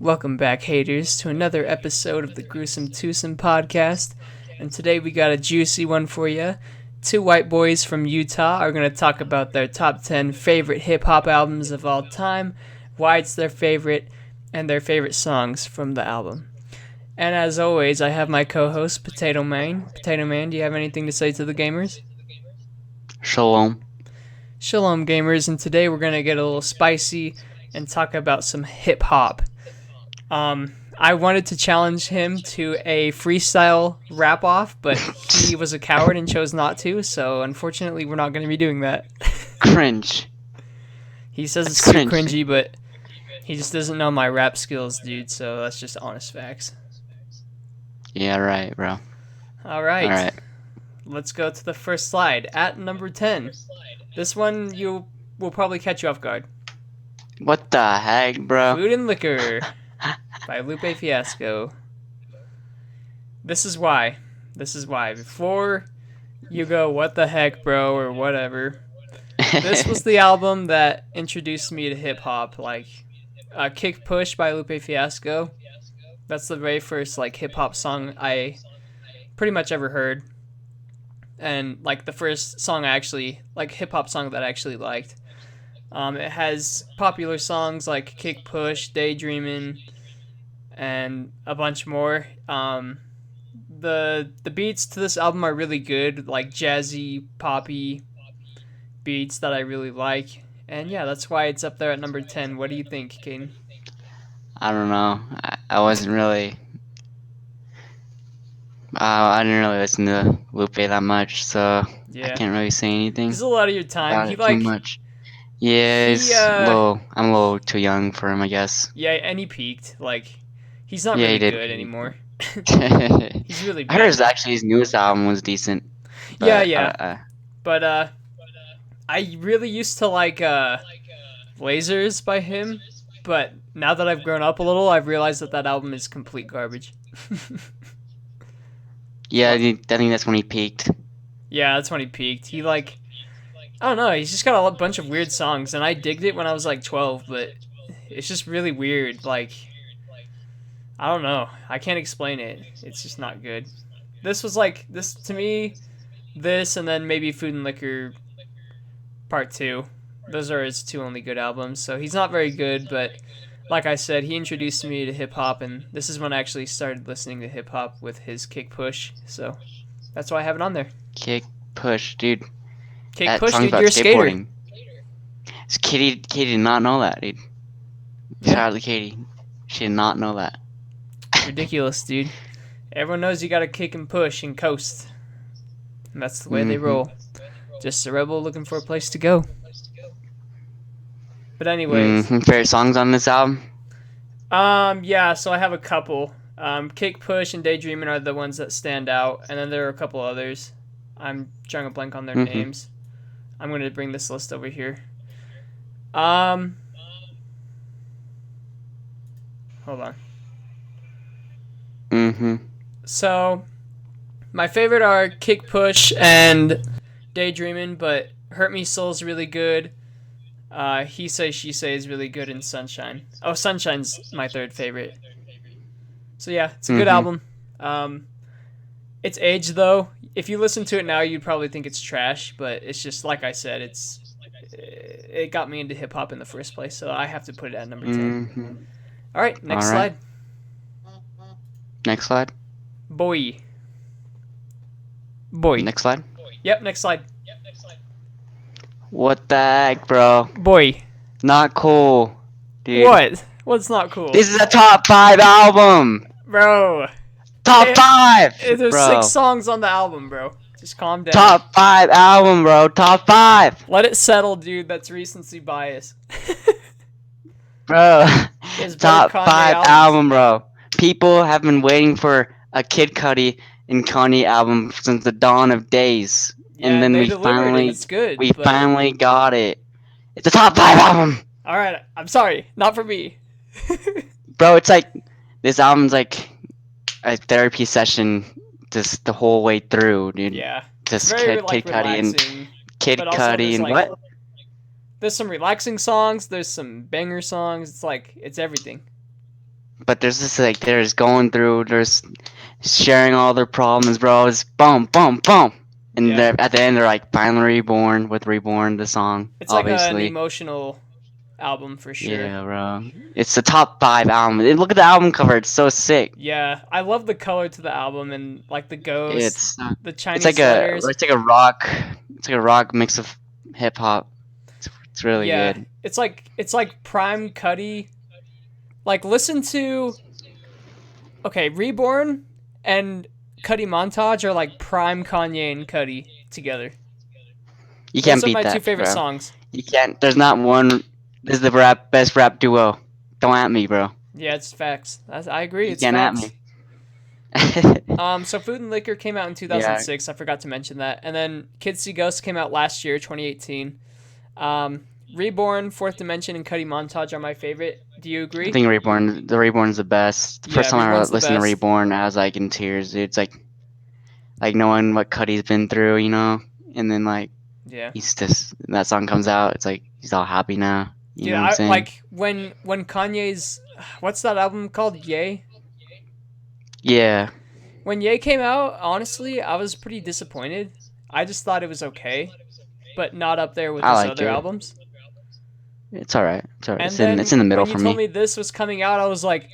Welcome back, haters, to another episode of the Gruesome Twosome podcast. And today we got a juicy one for you. Two white boys from Utah are going to talk about their top 10 favorite hip hop albums of all time, why it's their favorite, and their favorite songs from the album. And as always, I have my co-host, Potato Man. Potato Man, do you have anything to say to the gamers? Shalom. Shalom, gamers, and today we're going to get a little spicy and talk about some hip hop. I wanted to challenge him to a freestyle rap off, but he was a coward and chose not to, so unfortunately we're not going to be doing that. Cringe. He says That's it's too cringe. cringy, but he just doesn't know my rap skills, dude, so that's just honest facts. Yeah, right, bro. Alright. Let's go to the first slide. At number 10. This one you will probably catch you off guard. What the heck, bro? Food and Liquor by Lupe Fiasco. This is why. Before you go, what the heck, bro, or whatever, this was the album that introduced me to hip-hop, like Kick Push by Lupe Fiasco. That's the very first hip-hop song I pretty much ever heard. And the first song hip-hop song that I actually liked. It has popular songs like Kick Push, Daydreamin', and a bunch more. The beats to this album are really good, like jazzy, poppy beats that I really like. And yeah, that's why it's up there at number 10. What do you think, Caden? I don't know. I wasn't really. I didn't really listen to Lupe that much, so Yeah. I can't really say anything He's a lot of your time. about it too much. Yeah, I'm a little too young for him, I guess. Yeah, and he peaked. He's not Yeah, really he did good peak. anymore. I He's really heard bad. his newest album was decent. Yeah. But I really used to like Lasers by him, but now that I've grown up a little, I've realized that album is complete garbage. Yeah, I think that's when he peaked. Yeah, that's when he peaked. He I don't know, he's just got a bunch of weird songs, and I digged it when I was 12, but it's just really weird. I don't know. I can't explain it. It's just not good. This was this to me, this and then maybe Food and Liquor Part 2. Those are his two only good albums, so he's not very good, but like I said, he introduced me to hip-hop, and this is when I actually started listening to hip-hop with his Kick Push, so that's why I have it on there. Kick Push, dude. Kick That Push, song's dude, about you're a skater. skateboarding. Katie did not know that, dude. Yeah. Shout out to Katie. She did not know that. Ridiculous, dude. Everyone knows you gotta kick and push and coast. And that's the way they roll. Just a rebel looking for a place to go. But anyways. Favorite songs on this album? Yeah, so I have a couple. Kick Push and Daydreamin' are the ones that stand out, and then there are a couple others. I'm drawing a blank on their names. I'm going to bring this list over here. Hold on. So, my favorite are Kick Push and Daydreamin', but Hurt Me Soul's really good. He Say, She Say is really good, and Sunshine. Oh, Sunshine's my third favorite. So yeah, it's a good album. It's aged though. If you listen to it now, you'd probably think it's trash, but it's just like I said, it got me into hip hop in the first place, so I have to put it at number 10. All right, next slide. Next slide. Boy. Next slide. Yep, next slide. What the heck, bro? Boy. Not cool, dude. What? What's not cool? This is a top 5 album. Bro. Top 5. There's bro. 6 songs on the album, bro. Just calm down. Top 5 album, bro. Top 5. Let it settle, dude. That's recency bias. Bro. His Top Kanye 5 albums. album, bro. People have been waiting for a Kid Cudi and Kanye album since the dawn of days. Yeah, and then they we delivered, finally and it's good, we but- finally got it. It's a top 5 album. All right, I'm sorry, not for me. Bro, it's like this album's like a therapy session just the whole way through, dude. Yeah, Just very Kid Cudi and relaxing. Kid but also Cudi there's, and like- what? There's some relaxing songs. There's some banger songs. It's everything. but there's this like there's going through, there's sharing all their problems, bro. It's boom, boom, boom, and Yeah. at the end they're like finally reborn with reborn the song, It's like an obviously. emotional album for sure. Yeah, bro. It's the top 5 album. Look at the album cover. It's so sick. Yeah, I love the color to the album and like the ghost, It's the it's like Chinese letters. it's like a rock. It's like a rock mix of hip hop. It's really Yeah, good. it's like prime Cuddy. Like listen to okay, Reborn and Cuddy Montage are like prime Kanye and Cuddy together. You Those can't are beat my two that, favorite bro. songs. You can't. There's not one. This is the best rap duo. Don't at me, bro. Yeah, it's facts. I agree. You It's can't at facts. me. So Food and Liquor came out in Yeah, 2006. I forgot to mention that. And then Kids See Ghosts came out last year, 2018. Um, Reborn, Fourth Dimension, and Cuddy Montage are my favorite. Do you I agree? think Reborn. The Reborn's the best. The Yeah, first time I Reborn's the listened to best. Reborn, I was like in tears. It's like knowing what Cuddy's been through, and then like Yeah. he's just that song comes out. It's like he's all happy now. You Dude, know what I'm I saying? like when Kanye's what's that album called? Yay. Yeah, When Yay came out, honestly, I was pretty disappointed. I just thought it was okay, but not up there with I his like other it. albums. It's all right. It's all right. And It's then in the middle when you for told me. me this was coming out, I was like,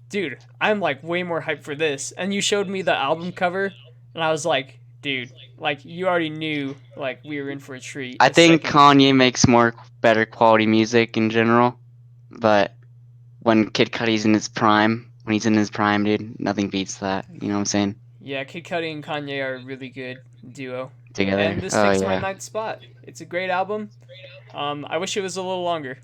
dude, I'm like way more hyped for this. And you showed me the album cover, and I was like, dude, like you already knew like we were in for a treat I the think second. Kanye makes more better quality music in general, but when Kid Cudi's in his prime, when he's in his prime, dude, nothing beats that. You know what I'm saying? Yeah, Kid Cudi and Kanye are a really good duo. Together. And this Oh takes my yeah. ninth spot. It's a great album. I wish it was a little longer.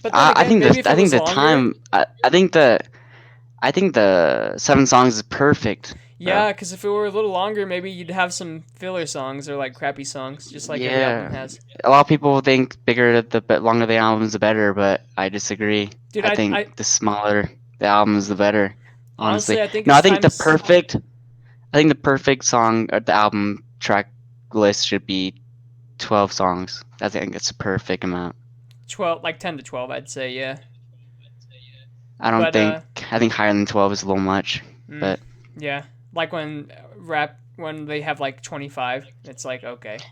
But then I again, think maybe if I it think was the longer, time. I think the 7 songs is perfect, bro. yeah, because if it were a little longer, maybe you'd have some filler songs or like crappy songs, just like every album Yeah. has. A lot of people think bigger the longer the albums the better, but I disagree. Dude, I think the smaller the albums the better. Honestly, honestly, I think no. it's time. I think the perfect song or the album track list should be 12 songs. I think that's a perfect amount. 12, like 10 to 12, I'd say, yeah. I don't But think I think higher than 12 is a little much, mm, but yeah, like when they have like 25, it's like okay,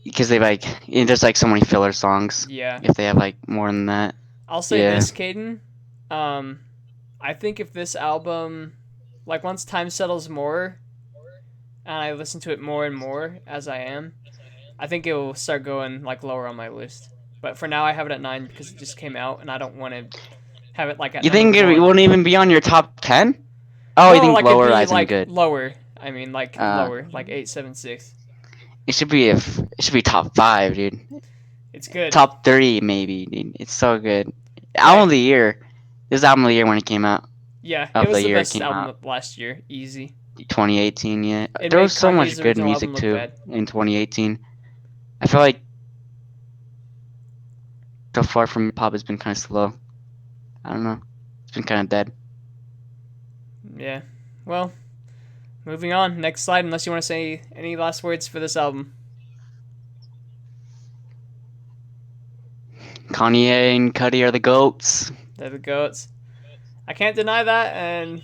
because they like there's like so many filler songs. yeah. If they have like more than that, I'll say yeah. this, Caden. Um, I think if this album, like once time settles more, and I listen to it more and more as I am, I think it will start going like lower on my list. But for now, I have it at 9 because it just came out, and I don't want to have it like at You number think it one. won't even be on your top 10? Oh, you No, think like it'd lower be as in like good? lower. I mean, like Uh, lower, like 876. it should be it should be top 5, dude. It's good. Top 3 maybe, dude. It's so good. Album Yeah, of the year. This is album of the year when it came out. yeah. It Of was the the year it best came album out. of last year, easy. 2018, yeah. It There was made so much Kanye's good original music album look too bad. in 2018. I feel like so far from pop has been kind of slow. I don't know. It's been kind of dead. Yeah. Well, moving on. Next slide. Unless you want to say any last words for this album. Kanye and Cudi are the goats. There we go. I can't deny that, and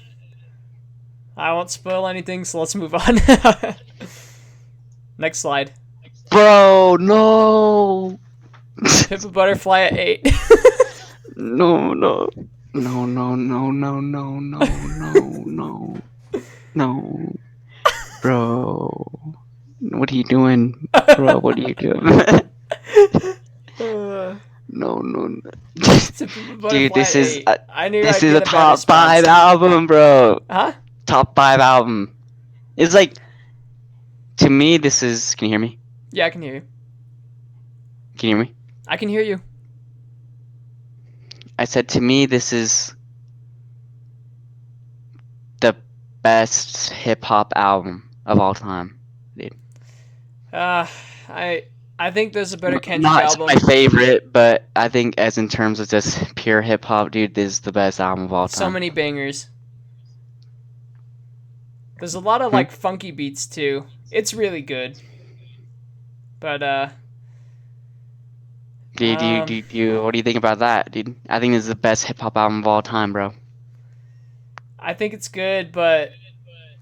I won't spoil anything. So let's move on. Next slide. Bro, no. Pimp a Butterfly at 8. No, no. No, no, no, no, no, no, no, no, no. Bro. What are you doing? Bro, what are you doing? Uh, No, no, no. to Pimp a Dude, Butterfly at 8. I knew this I'd is a get a bad top 5 response. album, bro. Huh? Top 5 album. It's like to me this is can you hear me? Yeah, I can hear you. Can you hear me? I can hear you. I said to me this is the best hip hop album of all time. Dude. Uh, I I think there's a better Kendrick Not my album. favorite, but I think as in terms of just pure hip hop, dude, this is the best album of all So time. many bangers. There's a lot of Hmm? like funky beats too. It's really good. But Um, What do you think about that, dude? I think this is the best hip hop album of all time, bro. I think it's good, but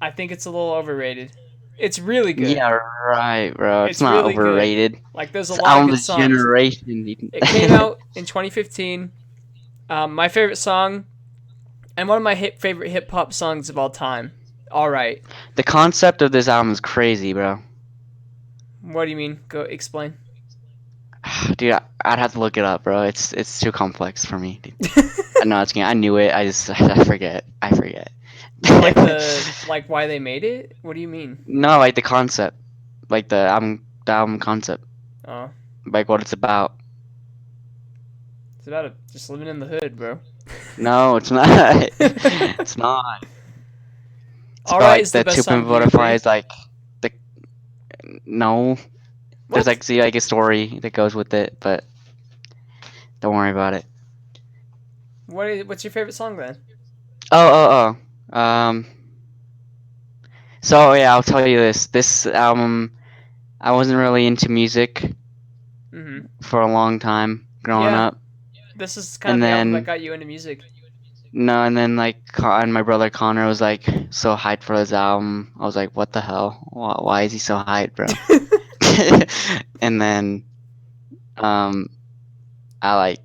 I think it's a little overrated. It's really good. Yeah, right, bro. It's It's not really good. overrated. Like there's a It's the lot of album good of the songs. generation, dude. It came out in 2015. My favorite song and one of my favorite hip hop songs of all time. All right. The concept of this album is crazy, bro. What do you mean? Go explain. Dude, I'd have to look it up, bro. It's too complex for me, dude. No, it's I knew it. I just I forget. I forget. Like like why they made it? What do you mean? No, like the concept, like the album concept, Oh, like what it's about. it's about just living in the hood, bro. No, it's not. It's not. It's All about right like is the the best two song. pimp Do you agree? butterflies, like the no. There's What? like a story that goes with it, but don't worry about it. What's your favorite song then? Oh. So yeah, I'll tell you this. This album, I wasn't really into music Mm-hmm. for a long time growing Yeah, up, this is kind of and the album that then got you into music. no, and then like and my brother Connor was like so hyped for this album. I was like, what the hell? Why is he so hyped, bro? And then um, I like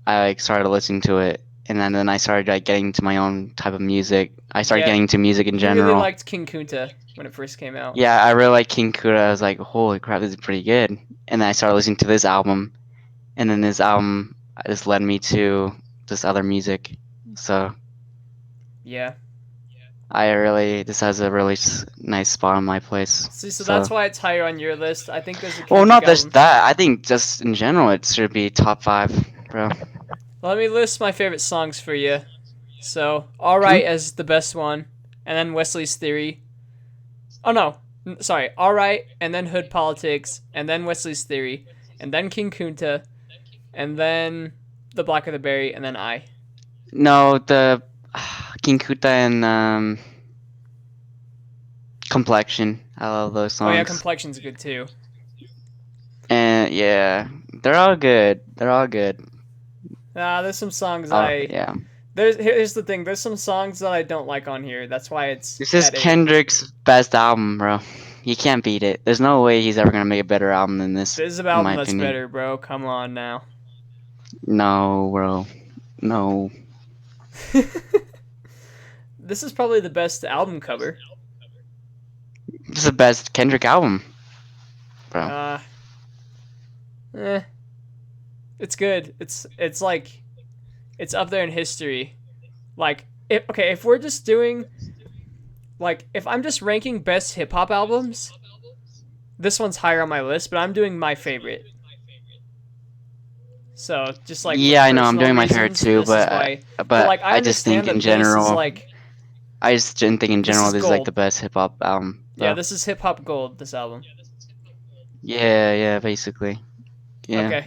I like started listening to it, and then I started like getting to my own type of music. I started Yeah, getting to music in you really general. liked King Kunta when it first came out. Yeah, I really like King Kuda. I was like, holy crap, this is pretty good. And then I started listening to this album, and then this album just led me to this other music. So Yeah. this has a really nice spot on my place. See, so that's So, why it's higher on your list. I think there's a well, Kendrick not just album. that. I think just in general, it should be top five, bro. Let me list my favorite songs for you. So, All Hmm? Right as the best one, and then Wesley's Theory. Oh no, sorry. All Right, and then Hood Politics, and then Wesley's Theory, and then King Kunta, and then The Blacker the Berry, and then I. No, the King Kuta and Complexion. I love those Oh yeah, songs. Complexion's good too. And yeah, they're all good. They're all good. There's some songs Oh I yeah. here's the thing. There's some songs that I don't like on here. That's why it's This is at eight. Kendrick's best album, bro. You can't beat it. There's no way he's ever gonna make a better album than this, This is an in my album that's opinion. better, bro. Come on now. No, bro. No. This is probably the best album cover. This is the best Kendrick album, bro. Uh, eh, it's good. It's like it's up there in history. Like, if we're just doing like if I'm just ranking best hip hop albums, this one's higher on my list. But I'm doing my favorite. So just like for Yeah, I know. I'm personal doing my favorite reasons, too, this is why. But but like I I just think understand in that this is general, like I just didn't think in this general is this is like the gold. best hip hop album, Yeah, though. this is hip hop gold. This album. Yeah, basically. Yeah. Okay.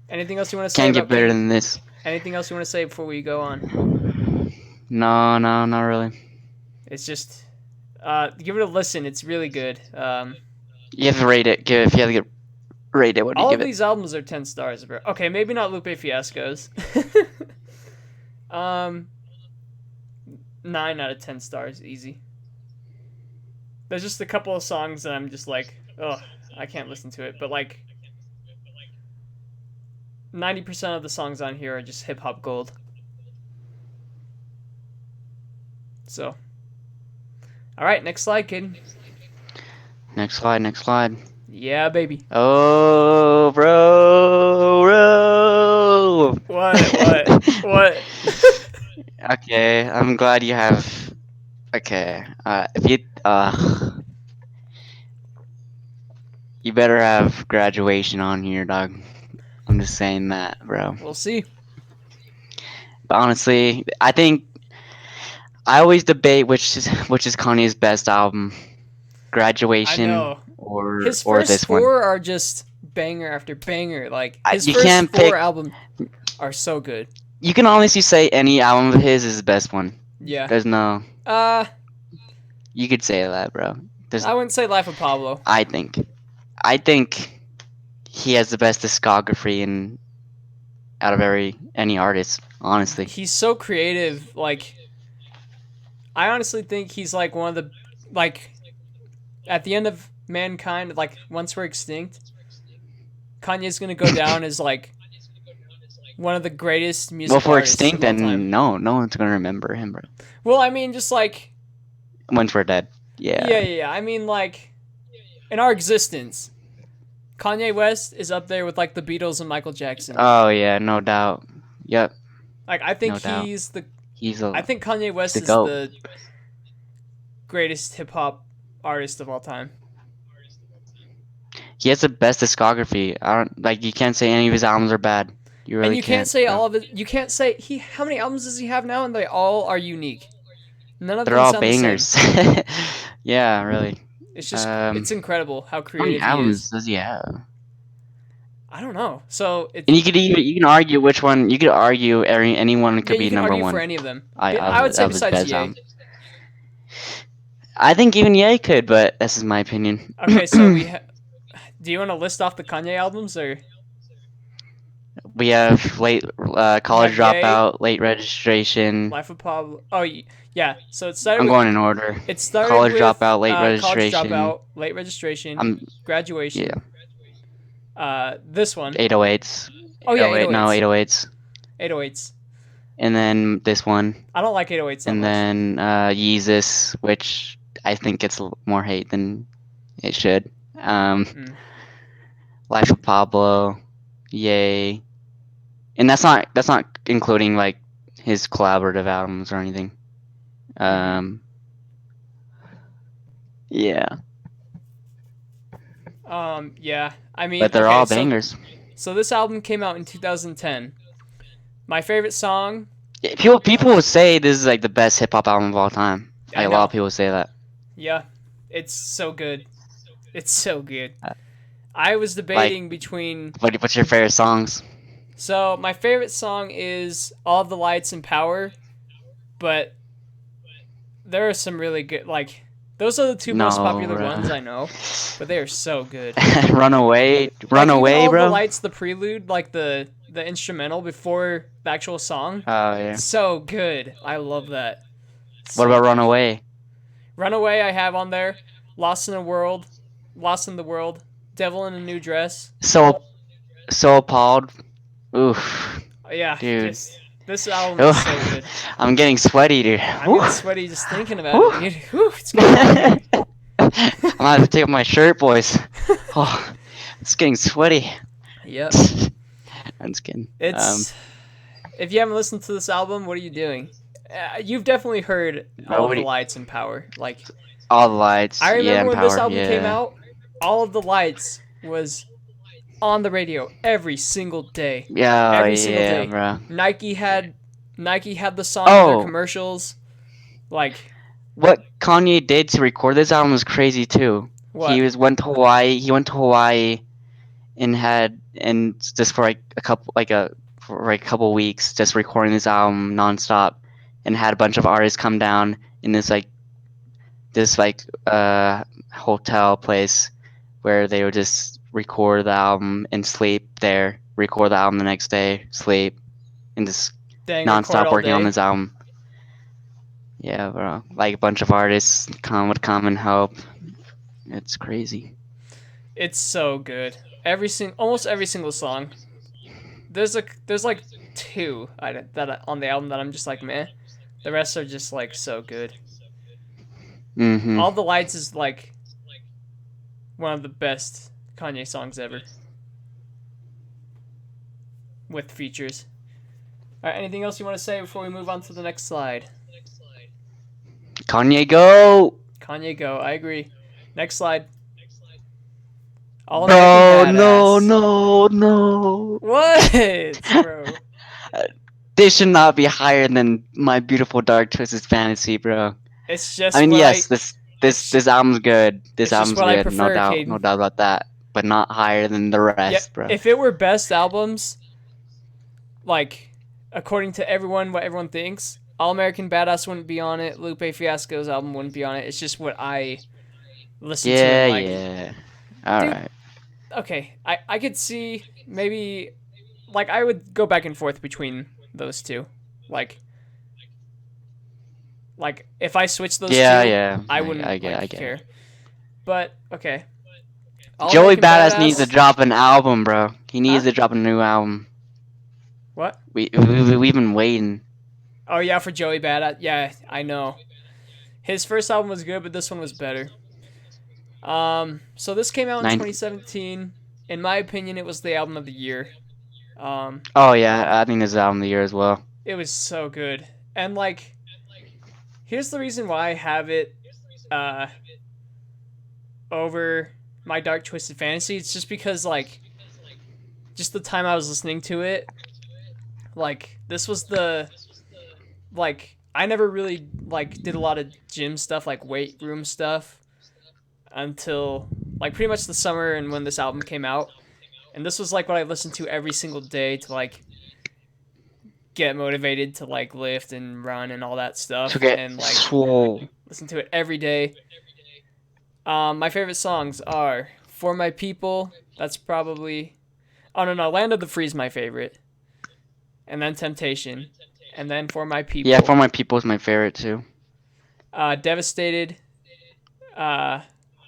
Anything else you want to say Can't get about better King? than this. Anything else you want to say before we go on? No, not really. It's just give it a listen. It's really good. You have to rate it. If you have to rate it, what do you All give of it? these albums are 10 stars, bro. Okay, maybe not Lupe Fiasco's. um 9 out of 10 stars, easy. There's just a couple of songs that I'm just like, ugh, I can't listen to it. But like 90% of the songs on here are just hip hop gold. So, all right, next slide, kid. Next slide, next slide. Yeah, baby. Oh, bro. What? Okay, I'm glad you have. Okay, if you better have graduation on here, dog. I'm just saying that, bro. We'll see. But honestly, I think I always debate which is Kanye's best album, I Graduation know. or His first this one. four are just banger after banger. Like his You first can't four pick. albums are so good. You can honestly say any album of his is the best one. Yeah. There's no. Uh, You could say that, bro. There's. I wouldn't say Life of Pablo. I think. I think he has the best discography in out of any artist. Honestly, He's so creative. Like, I honestly think he's like one of the like at the end of mankind. Like, once we're extinct, Kanye's gonna go down as like one of the greatest well, if musical we're artists extinct, of all time. then no one's gonna remember him, bro. Well, I mean, just like Once we're dead, yeah. yeah. I mean, like in our existence, Kanye West is up there with like the Beatles and Michael Jackson. Oh yeah, no doubt. Yep, Like, I think no doubt. He's I a think Kanye he's West the is goat. the greatest hip hop artist of all time. He has the best discography. I don't like. You can't say any of his albums are bad. You And really you can't can't, say bro. all of it. You can't say he. How many albums does he have now? And they all are unique. None of They're them all sound the same. bangers. Yeah, really. It's just Um, it's incredible how how many creative he albums is. does he have? I don't know. So And it's you can argue which one. You could argue anyone yeah, could you be can number argue for one. any of them. I I would say of his besides best Ye. album. I think even Ye could, but this is my opinion. Okay, so do you want to list off the Kanye albums or We have late we college have Ye, dropout, late registration. Life of Pablo? Oh yeah. So it started I'm with going in order. College with dropout, late college registration. dropout, late registration, I'm yeah. graduation. This one. 808s. Oh yeah, 808, no 808s. 808s. 808s. And then this one. I don't like 808s that And much. then Yeezus, which I think gets more hate than it should. Um, Mm. Life of Pablo, Yay, and that's not including like his collaborative albums or anything. Mm-hmm. Um, yeah, Yeah. I mean, but they're okay, all so bangers. this album came out in 2010. My favorite song, Yeah, people will say this is like the best hip hop album of all time. I Like a lot of know. people say that. Yeah. It's so good. It's so good. Uh, I was Like, debating between what's your favorite songs? so my favorite song is All of the Lights and Power, but there are some really good like those are the two most No, popular bro. ones I know, but they are so good. Run Like even away, All of the bro. Lights, the prelude, like the instrumental before the actual song, Oh yeah. so good. I love that. What So about Run good. Away? Runaway I have on there. Lost in the World, Lost in the World, Devil in a New Dress. So appalled. Oof, Yeah, dude. this album is so Oof. good. I'm getting sweaty, dude. I'm Whew. getting sweaty just thinking about it, Whew. dude. Whew, it's getting hot in I'm here. gonna have to take off my shirt, boys. Oh, it's getting sweaty. Yep. I'm just kidding. It's if you haven't listened to this album, what are you doing? You've definitely heard Bro, All of the Lights and Power. Like all the lights, I yeah, remember and when this power, album came yeah. out, All of the Lights was on the radio every single day. Yeah, Every single yeah, day. bro. Nike had the song in their Oh, commercials. Like what Kanye did to record this album was crazy too. what? Went to Hawaii. He went to Hawaii and just for like a couple weeks just recording this album nonstop, and had a bunch of artists come down in this hotel place where they would just record the album and sleep there, record the album the next day, sleep, and just Dang, record nonstop all working on day. this album. Yeah, bro. Like a bunch of artists would come and help. It's crazy. It's so good. Almost every single song. There's like two on the album that I'm just like meh. The rest are just like so good. Mm-hmm. All the Lights is like one of the best Kanye songs ever with features. All right, anything else you want to say before we move on to the next slide? Kanye go! Kanye go. I agree. Next slide. All American Bro, no, Badass. no, no. What, bro? This should not be higher than My Beautiful Dark Twisted Fantasy, bro. It's I just mean, what yes, I. this album's good. This It's just album's what I good, prefer, no Caden. doubt about that. But not higher than the Yeah, rest, bro. if it were best albums, like according to everyone, what everyone thinks, All American Badass wouldn't be on it. Lupe Fiasco's album wouldn't be on it. It's just what I listen to and Yeah, like. yeah. All Dude, right. okay, I could see maybe like I would go back and forth between those two. Like if I switch those Yeah, two, yeah. I I wouldn't get, like I get it. care. But okay, All Joey American Badass needs to Badass. drop an album, bro. He Huh? needs to drop a new album. What? We've been waiting. Oh yeah, for Joey Badass. Yeah, I know. His first album was good, but this one was better. So this came out in Nine. 2017. In my opinion, it was the album of the year. Um, Oh yeah, I think this is album of the year as well. it was so good, and like, here's the reason why I have it uh over my Dark Twisted Fantasy. It's just because like, just the time I was listening to it, like this was the like I never really like did a lot of gym stuff like weight room stuff until like pretty much the summer and when this album came out. And this was like what I listened to every single day to like get motivated to like lift and run and all that To stuff get and like swole. listen to it every day. My favorite songs are For My People. That's probably oh no, Land of the Free is my favorite. And then Temptation. And then For My Yeah, For People. My People is my favorite too. Devastated. Uh,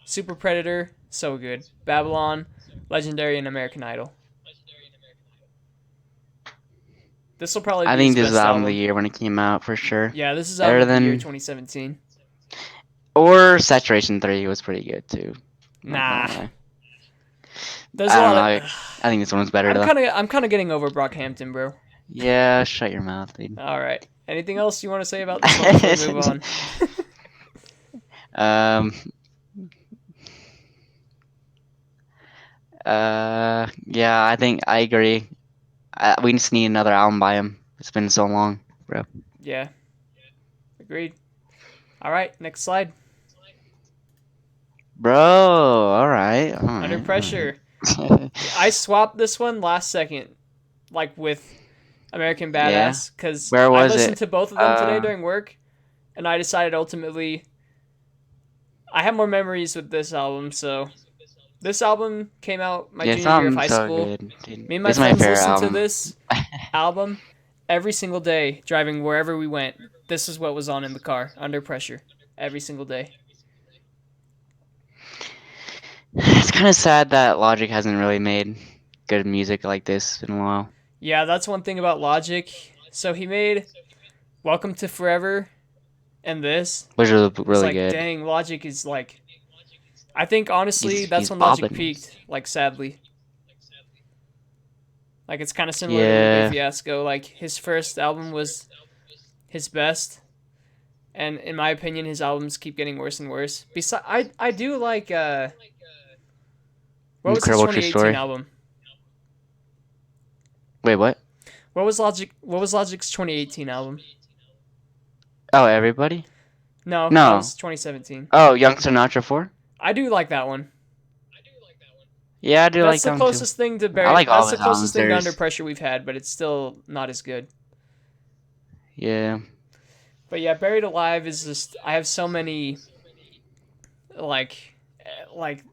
Super Predator. So good. Babylon. Legendary and American Idol. This will probably I be think his this is best album of the album. year when it came out for sure. Yeah, this is album Better of the year than 2017. or Saturation 3 was pretty good too. Not Nah, gonna lie. there's a I don't lot know. of. I think this one's better though. I'm kind of getting over Brockhampton, bro. Yeah, shut your mouth, dude. All right. Anything else you want to say about this one before we move on? um. Yeah, I think I agree. We just need another album by him. It's been so long, bro. Yeah, agreed. All right, next slide. Bro, all right, all Under right, Pressure. all right. I swapped this one last second, like with American Yeah. Badass, because Where I was listened it? to both of them today during work, and I decided ultimately I have more memories with this album. So this album came out my Yeah, junior year of sounds high so school. good, dude. Me and my This is my friends favorite listened to album. this album every single day driving wherever we went. This is what was on in the car, Under Pressure, every single day. It's kind of sad that Logic hasn't really made good music like this in a while. Yeah, that's one thing about Logic. So he made Welcome to Forever and this. Which is It's really like, good. dang, Logic is like. I think honestly, that's He's when Logic bobbing. peaked. Like, sadly, like it's kind of similar to Lupe Yeah. Fiasco. Like his first album was his best, and in my opinion, his albums keep getting worse and worse. Besides, I do like what was his Incredible True 2018 Story. album? Wait, what? What was Logic's 2018 album? Oh, everybody? No, that No. was 2017. Oh, Young Sinatra 4? I do like that one. Yeah, I do like That's the them too. closest thing to I like all That's the his closest albums. thing to Under There's Pressure we've had, but it's still not as good. yeah. But yeah, Buried Alive is just I have so many like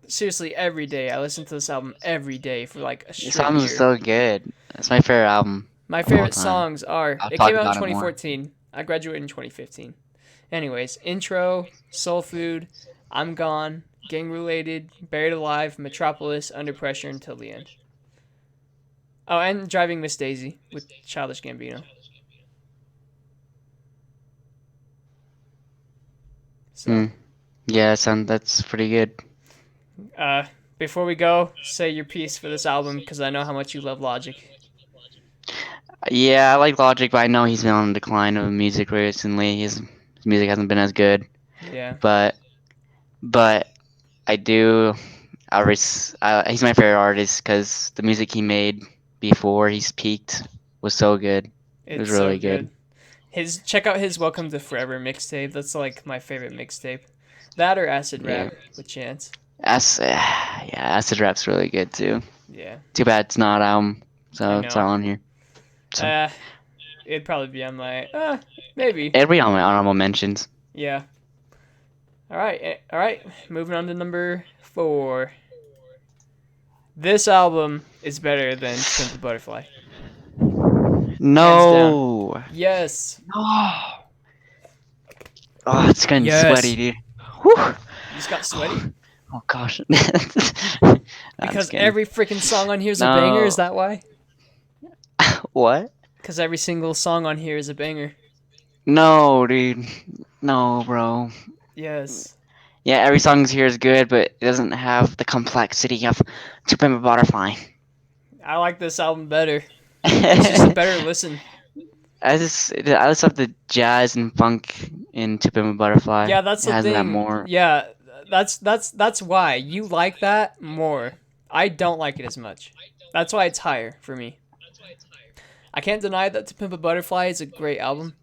seriously every day. I listen to this album every day for like a This straight album is year. so good. It's my favorite album My of all favorite time. songs are I'll it talk came out in about it more. 2014. I graduated in 2015. Anyways, Intro, Soul Food, I'm Gone, Gang Related, Buried Alive, Metropolis, Under Pressure until the end. Oh, and Driving Miss Daisy with Childish Gambino. So, Yeah, that's pretty good. uh, before we go, say your piece for this album because I know how much you love Logic. Yeah, I like Logic, but I know he's been on the decline of music recently. His music hasn't been as good. Yeah, But I do. He's my favorite artist because the music he made before he's peaked was so good. It was it's so really good. good. Check out his Welcome to Forever mixtape. That's like my favorite mixtape. That or Acid Yeah. Rap with Chance. Yeah, Acid Rap's really good too. Yeah, Too bad it's not I so it's know. not on here. So It'd probably be on my maybe. it'll be on my honorable mentions. Yeah. All right. Moving on to number 4. This album is better than To Pimp a Butterfly, hands down. No. Yes, No. Oh, it's getting sweaty, yes. dude. Whew. You just got sweaty Oh gosh. I'm because just kidding. every freaking song on here is a banger. Is No. that why? What? Because every single song on here is a banger. No, dude. No, bro. Yes, Yeah, every song here is good, but it doesn't have the complexity of To Pimp a Butterfly. I like this album better. It's just a I better listen. just love the jazz and funk in To Pimp a Butterfly. Yeah, that's It the has that thing. more. Yeah, that's why you like that more. I don't like it as much. That's why it's higher for me. I can't deny that To Pimp a Butterfly is a great album,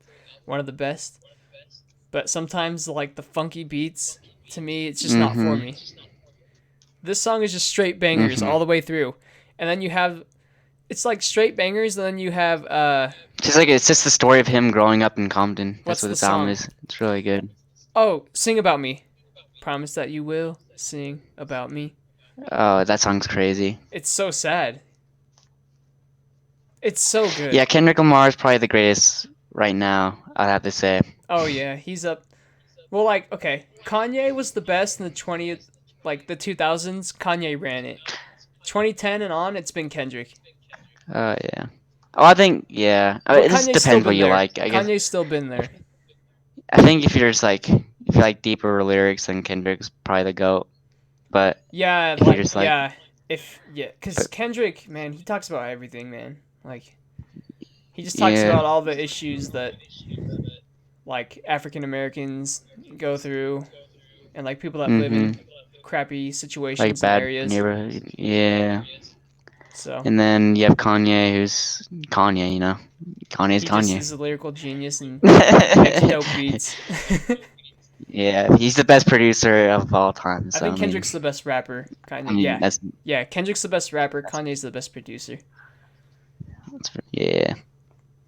one of the best. But sometimes like the funky beats, to me, it's just not for Mm-hmm. me. This song is just straight bangers Mm-hmm. all the way through, and then you have it's like straight bangers, and then you have It's just the story of him growing up in Compton. That's what's what the this album song? is. It's really good. Oh, Sing About Me. Promise that you will sing about me. Oh, that song's crazy. It's so sad. It's so good. Yeah, Kendrick Lamar is probably the greatest right now. I'd have to say. Oh yeah, he's up. Well, like okay, Kanye was the best in the 20th, like the 2000s. Kanye ran it. 2010 and on, it's been Kendrick. Yeah. Oh, I think yeah. But It just Kanye's still depends what been you there. like. I guess. Kanye's still been there. I think if you like deeper lyrics, then Kendrick's probably the goat. But Yeah, if you're like just like, yeah, if yeah, cause but Kendrick, man, he talks about everything, man. Like he just talks yeah. about all the issues that like African Americans go through, and like people that live Mm-hmm. in crappy Like situations and bad areas. neighborhood. Yeah. So And then you have Kanye, who's Kanye. Kanye's he just Kanye. is a lyrical genius and makes dope beats. Yeah, he's the best producer of all time. I So think Kendrick's the best rapper. I Kanye, mean yeah, that's, yeah. Kendrick's the best rapper. Kanye's the best producer. yeah.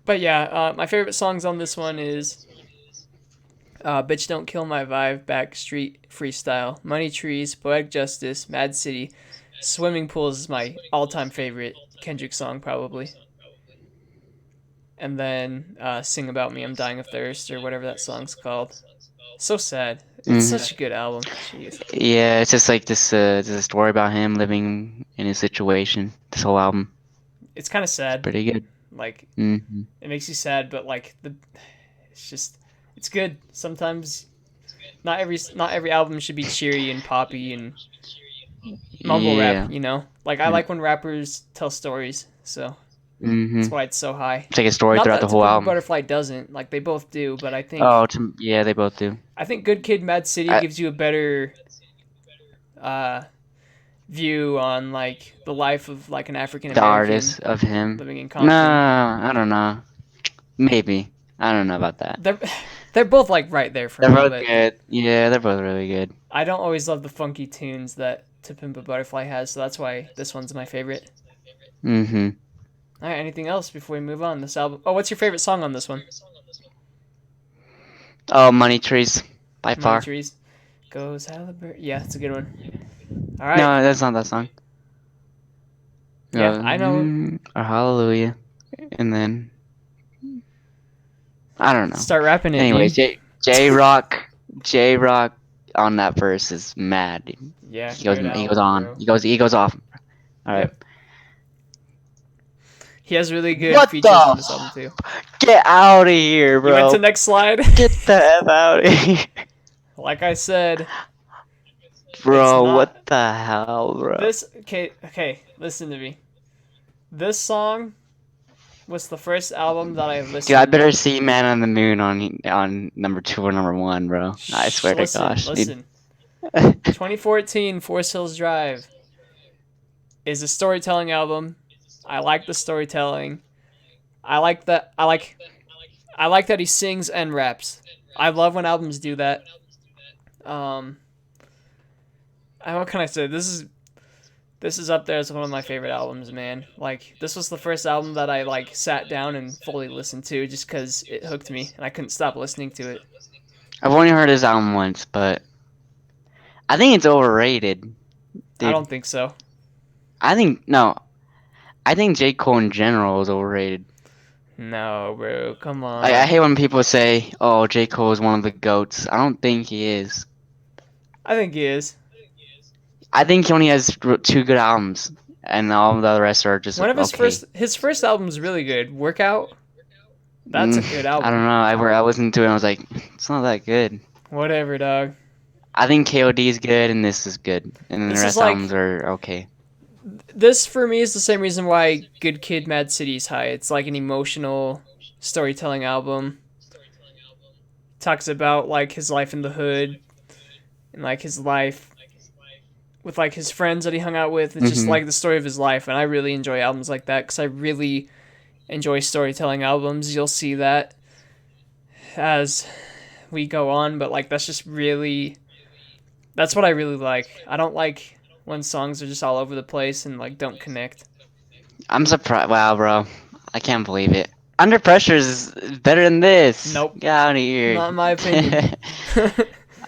But yeah, my favorite songs on this one is "Bitch Don't Kill My Vibe," "Backstreet Freestyle," "Money Trees," "Poetic Justice," "Mad City," "Swimming Pools" is my all-time favorite Kendrick song probably, and then "Sing About Me," "I'm Dying of Thirst," or whatever that song's called. So sad. It's Hmm. such a good album. Jeez. Yeah, it's just like this a story about him living in his situation. This whole album, It's kind of it's sad. pretty good. Like Hmm. it makes you sad, but like it's just it's good. Sometimes not every album should be cheery and poppy and mumble rap. Yeah. Like I like when rappers tell stories, so Hmm. that's why it's so high. It's like a story Not throughout that the To whole Pimp a album. Butterfly doesn't. Like they both do, but I think Oh, yeah, they both do. I think Good Kid, Mad City I, gives you a better uh, view on like the life of like an African the American artist of him. living in No, Compton. I don't know. Maybe. I don't know about that. They're they're both like right there for They're me, both but good. Yeah, they're both really good. I don't always love the funky tunes that To Pimp a Butterfly has, so that's why this one's my favorite. Hmm. All right, anything else before we move on? This album. Oh, what's your favorite song on this one? Oh, Money Trees, by Money far. Trees. Goes Halliburton. Yeah, it's a good one. All right. No, that's not that song. Yeah, I know. Or Hallelujah, and then I don't know. Start rapping it, Anyways, dude. J Rock on that verse is mad, dude. Yeah, He goes, good he goes album, on, bro. he goes off. All right. Yep. He has really good What features on this album the? too. Get out of here, You went to bro. next slide. Get the F out of here. Like I said, it's Bro, not what the hell, bro? this. Okay. Listen to me. This song was the first album that I Dude, I listened. better see Man on the Moon on number 2 or number 1, bro. I Shh, swear to listen, gosh, dude. listen. 2014 Forest Hills Drive is a storytelling album. I like the storytelling. I like that. I like that he sings and raps. I love when albums do that. Um, what can I say? This is up there as one of my favorite albums, man. Like this was the first album that I like sat down and fully listened to just because it hooked me and I couldn't stop listening to it. I've only heard his album once, but I think it's overrated, I dude. don't think so. I think no. I think J. Cole in general is overrated. No, bro, come I on. hate when people say, "Oh, J. Cole is one of the goats." I don't think he is. I think he is. I think he only has two good albums, and all the rest are just One of okay. his first album is really good. Workout. That's a good I don't album. know. I listened to it and I was like, it's not that good. Whatever, dog. I think KOD is good and this is good, and then the This is rest albums like are okay. this for me is the same reason why Good Kid, Mad City is high. It's like an emotional storytelling album. Talks about like his life in the hood and like his life with like his friends that he hung out with. It's just Hmm. like the story of his life, and I really enjoy albums like that because I really enjoy storytelling albums. You'll see that as we go on, but like that's what I really like. I don't like when songs are just all over the place and like don't connect. I'm surprised. Wow, bro, I can't believe it. Under Pressure is better than this. Nope, Get out of here. not in my opinion.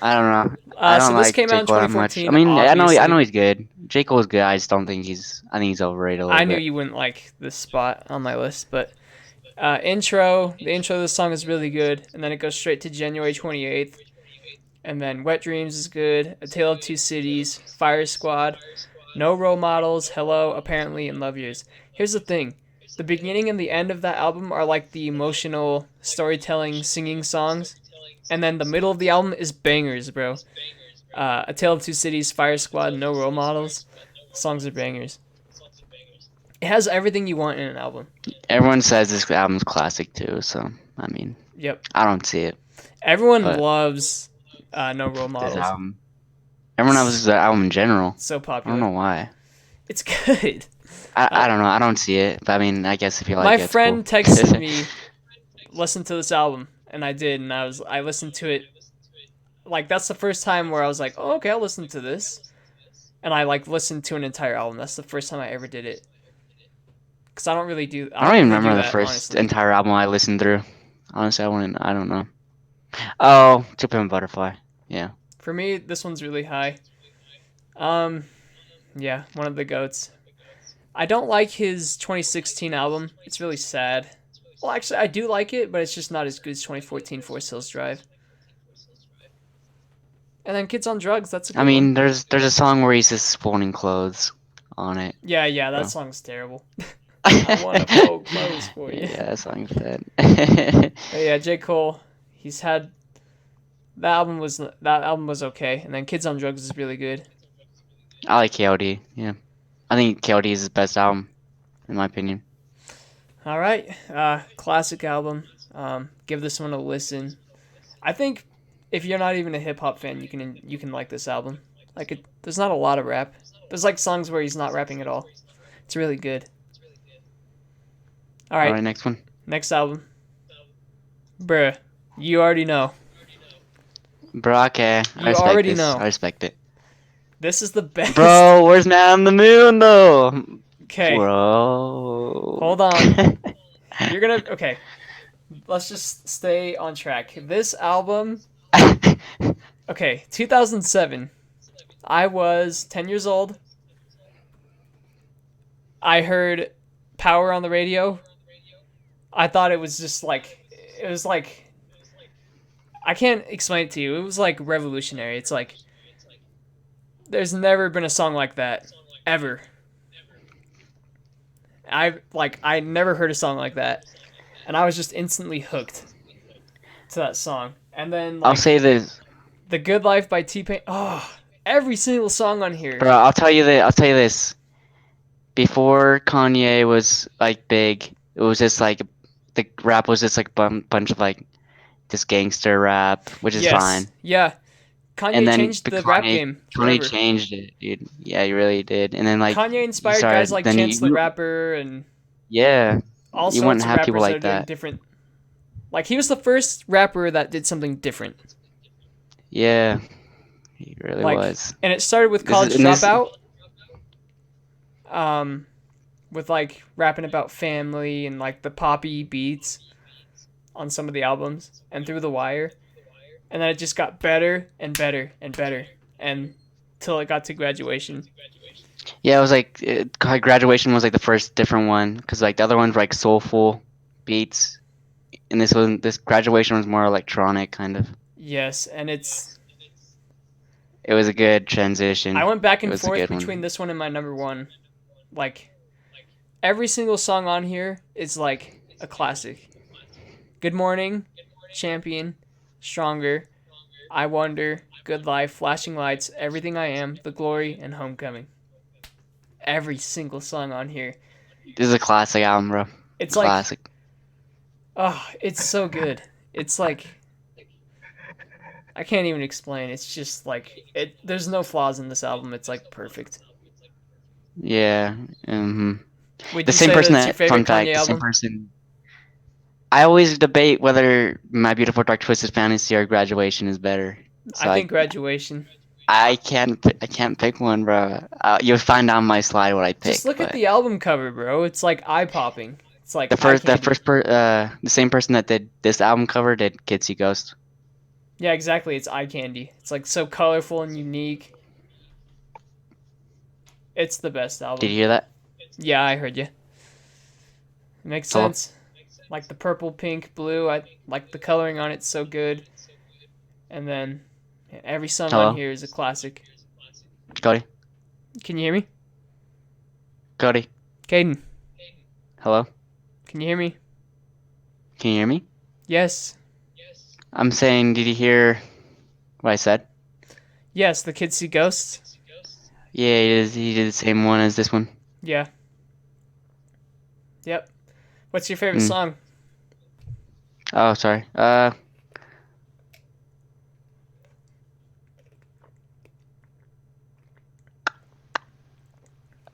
I don't know. I So don't this like came out J in Cole that much. I 2014. mean, I know Obviously, he's good. J Cole's good. I just don't think he's. I think he's overrated a little I knew bit. you wouldn't like this spot on my list, but the intro of this song is really good, and then it goes straight to January 28th, and then Wet Dreams is good. A Tale of Two Cities, Fire Squad, No Role Models, Hello, Apparently, and Love Yours. Here's the thing. The beginning and the end of that album are like the emotional storytelling singing songs, and then the middle of the album is bangers, bro. A Tale of Two Cities, Fire Squad, No Role Models. Songs are bangers. It has everything you want in an album. Everyone says this album's classic too, so I mean, Yep. I don't see it, Everyone but loves No Role this Models. album. Everyone It's loves the album in general. so I don't popular. know why. It's good. I Uh, don't know. I don't see it, but I mean, I guess if you like my it, it's cool. friend texted me, listen to this album, and I did, and I listened to it. Like that's the first time where I was like, oh, okay, I'll listen to this, and I like listened to an entire album. That's the first time I ever did it. Cause I I don't don't even really do remember the that first honestly. entire album I listened through. Honestly, I wouldn't. I don't know. Oh, To Pimp a Butterfly. Yeah. For me, this one's really high. Um, yeah, one of the goats. I don't like his 2016 album. It's really sad. Well, actually, I do like it, but it's just not as good as 2014 Forest Hills Drive. And then Kids on Drugs, that's a I good one. mean, there's a song where he's just spawning clothes on it, Yeah, that bro. song's terrible. I want to Yeah, fold clothes for you. that song's bad. But yeah, J. Cole, he's had that album was okay, and then Kids on Drugs is really good. I like KOD. Yeah, I think KOD is his best album, in my opinion. All right, classic album. Give this one a listen. I think if you're not even a hip hop fan, you can like this album. There's not a lot of rap. There's like songs where he's not rapping at all. It's really good. All All right, right, next one. next album, bruh. You already know. Bro, okay, I You respect already this. know. I respect it. This is the best. Bro, where's Man on the Moon though? Okay, Bro. hold on. You're gonna okay. Let's just stay on track. This album, okay, 2007. I was 10 years old. I heard Power on the radio. I thought it was just like it was like I can't explain it to you. It was like revolutionary. It's like there's never been a song like that ever. I never heard a song like that, and I was just instantly hooked to that song. And then I'll say like this, The Good Life by T Pain. Oh, every single song on here. bro. I'll tell you that. I'll tell you this. Before Kanye was like big, it was just like the rap was just like a bunch of like this gangster rap, which is Yes, fine. yeah. And Kanye then changed but the rap Kanye game Kanye forever. changed it, dude. Yeah, he really did. And then like Kanye he inspired guys started, like then Chance the you Rapper and yeah, all you wouldn't sorts of have people rappers that are like doing that. different. Like he was the first rapper that did something different. Yeah, he really Like, was. and it started with This is College and this. Dropout, um, with like rapping about family and like the poppy beats on some of the albums, and Through the Wire, and then it just got better and better and better, and till it got to Graduation. Yeah, it was like Graduation was like the first different one because like the other ones were like soulful beats, and this Graduation was more electronic kind of. Yes, and It was a good I transition. went back It and was a forth good between one. this one and my number one. Like every single song on here is like a classic. Good Morning, Champion, Stronger, I Wonder, Good Life, Flashing Lights, Everything I Am, The Glory, and Homecoming. Every single song on here. This is a classic album, bro. It's like, Classic. oh, it's so good. It's like I can't even explain. It's just like it. There's no flaws in this album. It's like perfect. Yeah. Would The you same say that person it's your that, fun favorite fact, Kanye the same album? person. I always debate whether My Beautiful Dark Twisted Fantasy or Graduation is better. I So think Graduation. I can't pick one, bro. You'll find on my slide what I Just pick, look at but the album cover, bro. It's like eye popping. It's like the eye first candy. the same person that did this album cover did Kids See Ghost. Yeah, exactly. It's eye candy. It's like so colorful and unique. It's the best Did you album. hear that? Yeah, I heard you. Makes Hello? sense. Like the purple, pink, blue. I like the coloring on it. So good. And then yeah, every song on Hello? here is a classic. Cody? Can you hear me, Cody? Caden? Hello? Can you hear me? Can you hear me? Yes. I'm saying, did you hear what I said? Yes. The kids see ghosts. Yeah, he did the same one as this one. Yeah. Yep. What's your favorite Mm. song? Oh, sorry.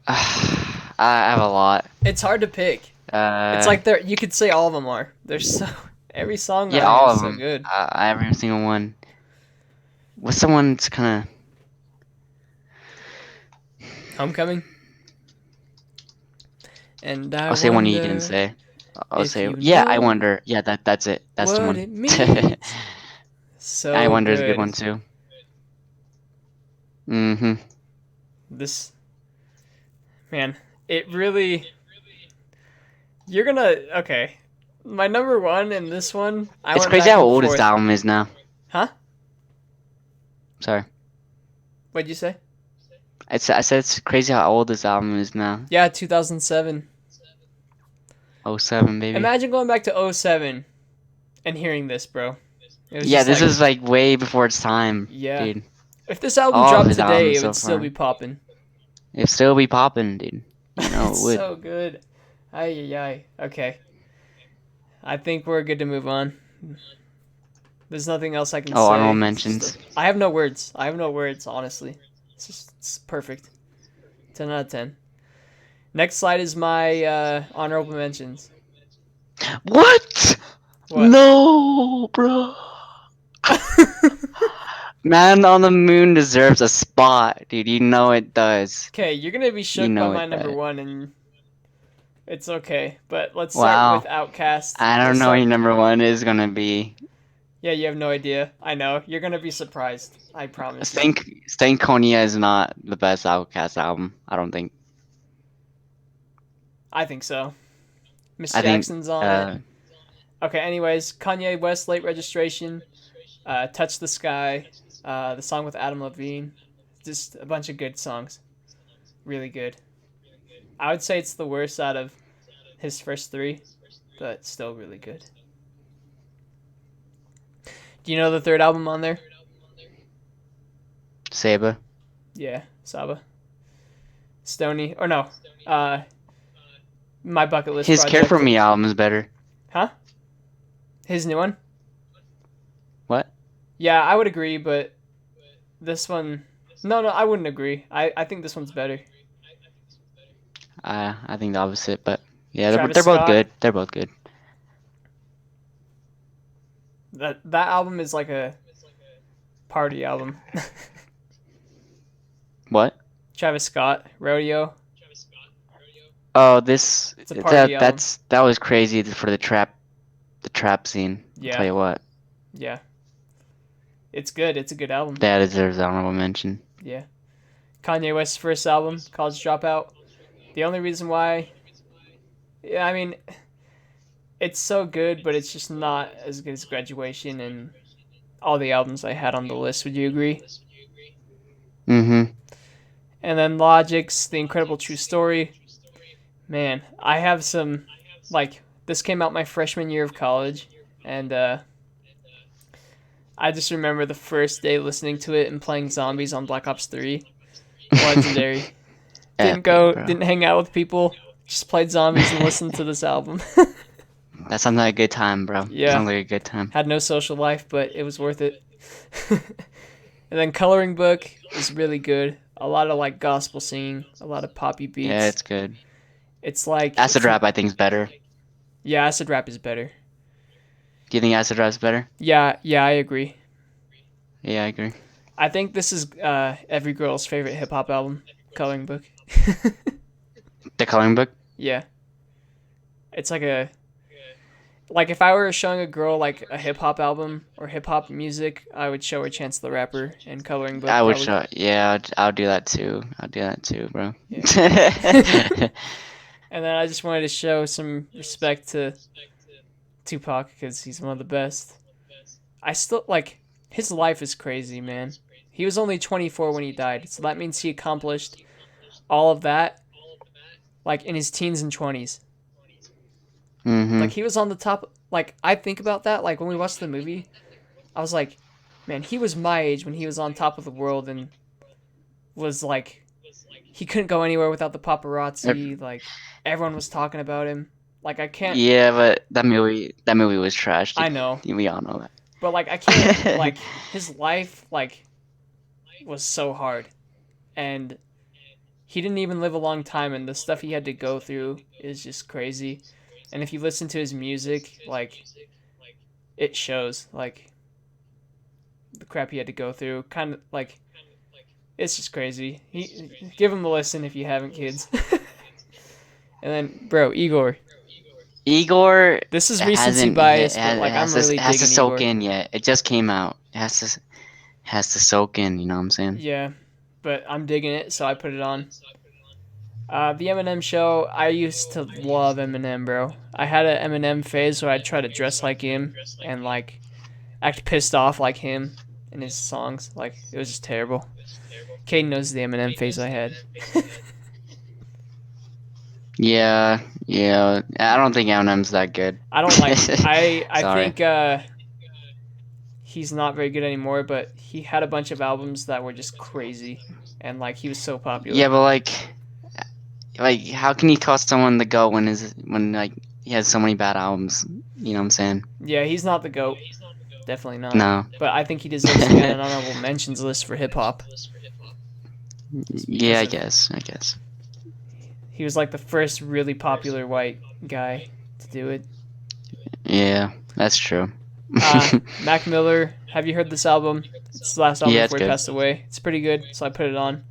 I have a lot. It's hard to pick. It's Uh, like there you could say all of them are. There's so every song yeah, on here all is of so them. good. Every single one. What's the one that's kind of? Homecoming. And I I'll say one you didn't wonder say. I'll if say, you yeah, I know wonder. Yeah, that's it. That's the what one. it means. I So wonder is a good good. one too. Mm-hmm. This man, it really you're gonna okay. My number one and this one, I It's went crazy back how and old this forth. album is now. Huh? Sorry. What'd you say? I said it's crazy how old this album is now. Yeah, 2007. Oh seven, baby. Imagine going back to '07 and hearing this, bro. It was Yeah, just this like, is like way before its time, yeah. dude. If this album All of dropped his today, albums it so would still far. be popping. It'd still be popping, dude. You know it It's would. so good. Ay, ay, ay. Okay. I think we're good to move on. There's nothing else I can Oh, honorable say. It's just mentions. I have no words. I have no words, honestly. It's perfect. 10 out of 10. Next slide is my honorable mentions. What? What? No, bro. Man on the Moon deserves a spot, dude. You know it does. Okay, you're gonna be You shook by know my it number does. one, and it's okay. But let's start with Wow. Outcast. I Let's don't know what your start. number one is gonna be. Yeah, you have no idea. I know. You're gonna be surprised. I promise you. Stank Konya is not the best Outkast album. I don't think. I think so. Miss I think. Jackson's on it. Okay, anyways, Kanye West late registration, Touch the Sky, the song with Adam Levine. Just a bunch of good songs. Really good. I would say it's the worst out of his first three, but still really good. Do you know the third album on there? Saba. Yeah, Saba. Stony. Or no. Uh, My Bucket List His Care For Project. Me album is better. Huh? His new one? What? Yeah, I would agree, but this one. No, no, I wouldn't agree. I think this one's better. I think the opposite, but yeah, Travis they're both Scott. good. They're both good. That album is like a party album. What? Travis Scott, Rodeo. Oh, It's a party album. that was crazy for the trap scene. I'll tell Yeah, you what. yeah. It's good. It's a good album. That deserves honorable mention. Yeah. Kanye West's first album, College Dropout. The only reason why, yeah, I mean, it's so good, but it's just not as good as Graduation and all the albums I had on the list. Would you agree? Mm-hmm. And then Logic's The Incredible True Story. Man, I have some, like, this came out my freshman year of college, and I just remember the first day listening to it and playing zombies on Black Ops 3. Legendary. Epic, bro. Didn't hang out with people, just played zombies and listened to this album. That sounds like a good time, bro. Yeah, Sounds like a good time. had no social life, but it was worth it. And then Coloring Book is really good. A lot of like gospel singing, a lot of poppy Yeah, beats. it's good. It's like Acid rap, I think, is better. yeah, acid rap is better. Do you think acid rap's better? Yeah, I agree. Yeah, I agree. I think this is every girl's favorite hip hop album, Coloring Book. The coloring book? Yeah, it's like if I were showing a girl like a hip hop album or hip hop music, I would show her Chance the Rapper and Coloring Book I would probably. show. Yeah, I'll do that too. I'll do that too, bro. Yeah. And then I just wanted to show some respect to Tupac because he's one of the best. I still like his life is crazy, man. He was only 24 when he died, so that means he accomplished all of that like in his teens and 20s. Mm-hmm. Like he was on the top. Like I think about that. Like when we watched the movie, I was like, man, he was my age when he was on top of the world and was like, he couldn't go anywhere without the paparazzi. Like everyone was talking about him. Like I can't. Yeah, but that movie was trash, I dude. know, We all know but like I can't. that. Like his life like was so hard, and he didn't even live a long time, and the stuff he had to go through is just crazy. And if you listen to his music, like it shows like the crap he had to go through. Kind of like it's just crazy. He give him a listen if you haven't, kids. And then, bro, Igor. Igor This is recency hasn't hit. bias, but like I'm It really has to digging soak Igor. in yet. It just came out. It has to soak in. You know what I'm saying? Yeah, but I'm digging it, so I put it on. The Eminem show. I used to love Eminem, bro. I had an Eminem phase where I'd try to dress like him and like act pissed off like him in his songs. Like it was just terrible. Caden knows the Eminem phase I had. Yeah, yeah. I don't think Eminem's that good. I don't like. I Sorry. think he's not very good anymore. But he had a bunch of albums that were just crazy, and like he was so Yeah, popular. but like, how can you call someone the GOAT when like he has so many bad albums? You know what I'm saying? Yeah, he's not the goat. Definitely not. No. But I think he deserves to be on an honorable mentions list for hip hop. Just Yeah, because I of guess. I guess. he was like the first really popular white guy to do it. Yeah, that's true. Mac Miller, have you heard this album? It's the last album Yeah, it's before he good. passed away. It's pretty good, so I put it on.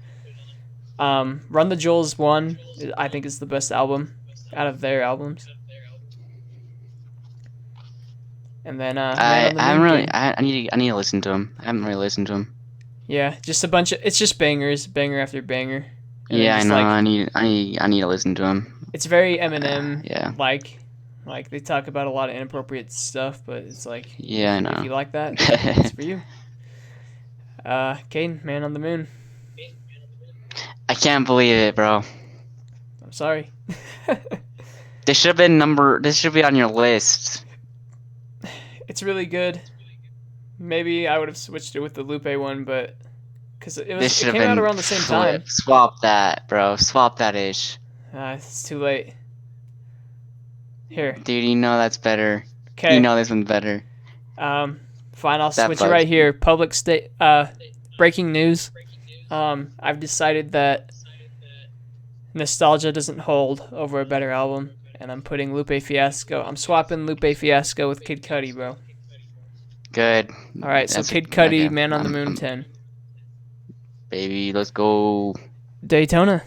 Run the Jewels one, I think is the best album out of their albums. And then Man on the I haven't Moon really. King. I need to listen to him. I haven't really listened to him. Yeah, just a bunch of it's just bangers, banger after banger. And then Yeah, I just know. like I need to listen to him. it's very Eminem Yeah. like they talk about a lot of inappropriate stuff, but it's like Yeah, I if know. you like that, it's for you. Caden, Man on the Moon. I can't believe it, bro. I'm sorry. This should have been number. This should be on your list. It's really good. Maybe I would have switched it with the Lupe one, but because This it should have came out been around the same time. Swap that, bro. Swap that ish. It's too late. Here, Dude, you know that's better. You okay. know this one's better. Fine. I'll That switch it bugs right me. here. Public state. Breaking news. I've decided that nostalgia doesn't hold over a better album, and I'm putting Lupe Fiasco. I'm swapping Lupe Fiasco with Kid Cudi, bro. Good. All right, so That's Kid Cudi, okay. Man on the Moon 10. Baby, let's go. Daytona,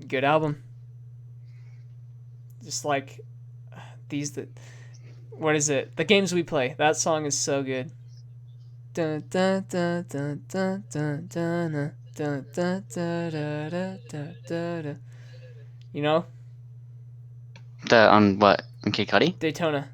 good album. Just like these that what is it? The games we play. That song is so good. Dun, dun, dun, dun, dun, dun, dun, dun. Dun, dun, dun, dun, dun, dun, dun, dun. You know, The on what? On Kid Cudi? Daytona.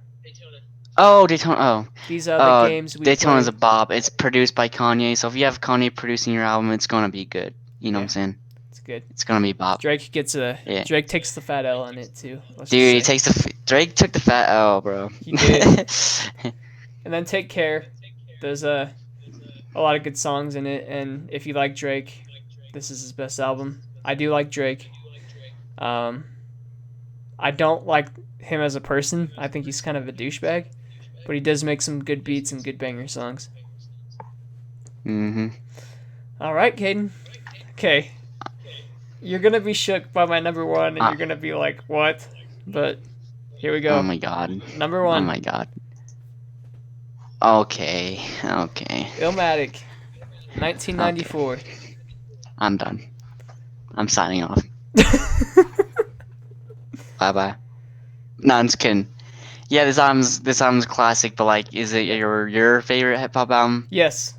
Oh, Daytona. Oh, These are the games we Daytona's a play. bop. It's produced by Kanye, so if you have Kanye producing your album, it's gonna be good. You know what I'm Yeah, saying? it's good. It's gonna be bop. Drake Yeah, Drake takes the fat L on it too. Let's just dude, say Drake took the fat L, bro. he did. And then Take Care. There's a lot of good songs in it, and if you like Drake, this is his best album. I do like Drake. Um, I don't like him as a person. I think he's kind of a douchebag, but he does make some good beats and good banger songs. hmm All right, Caden. Okay, you're gonna be shook by my number one, and Uh, you're gonna be like, "What?" But here we oh go. my god. Number Oh one, my god. Okay. Okay. Illmatic, Okay. 1994. I'm done. I'm signing off. Bye bye. No, I'm just kidding. Yeah, this album's classic, but like, is it your favorite hip hop album? Yes,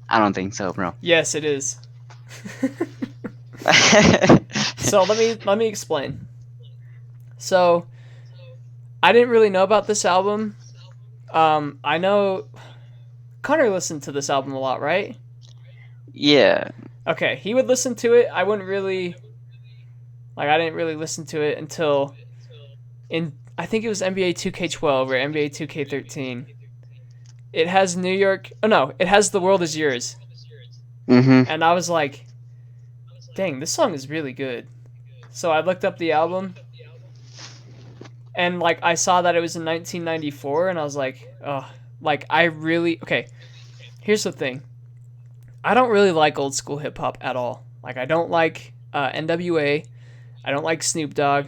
I don't think so, bro. yes, it is. So let me explain. So I didn't really know about this album. I know Connor listened to this album a lot, right? Yeah. Okay, he would listen to it. I wouldn't really like. I didn't really listen to it until in I think it was NBA 2K12 or NBA 2K13. It has New York. Oh no, it has The World Is Yours, Mhm. and I was like, dang, this song is really good. So I looked up the album, and like I saw that it was in 1994, and I was like, oh, like I really okay. Here's the thing. I don't really like old school hip hop at all. Like I don't like NWA. I don't like Snoop Dogg.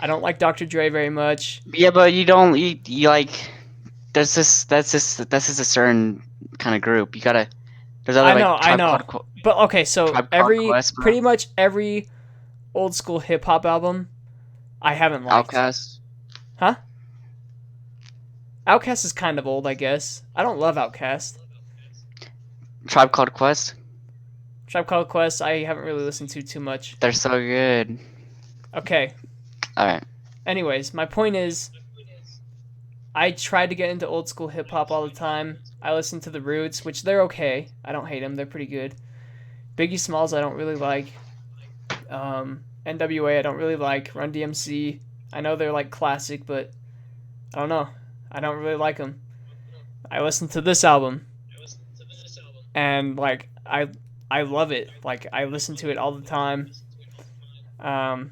I don't like Dr. Dre very much. Yeah, but you don't you like there's this that's just a certain kind of group. You gotta there's other like I know. But okay, so Tribe Called Quest, bro. pretty much every old school hip hop album I haven't liked. Outkast. Huh? Outkast is kind of old, I guess. I don't love Outkast. Tribe Called Quest. Tribe Called Quest, I haven't really listened to too much. They're so good. Okay. All right. Anyways, my point is, I tried to get into old school hip hop all the time. I listened to the Roots, which they're okay. I don't hate them; they're pretty good. Biggie Smalls, I don't really like. NWA, I don't really like. Run DMC, I know they're like classic, but I don't know. I don't really like them. I listened to this album, and like I love it. Like I listen to it all the time. Um,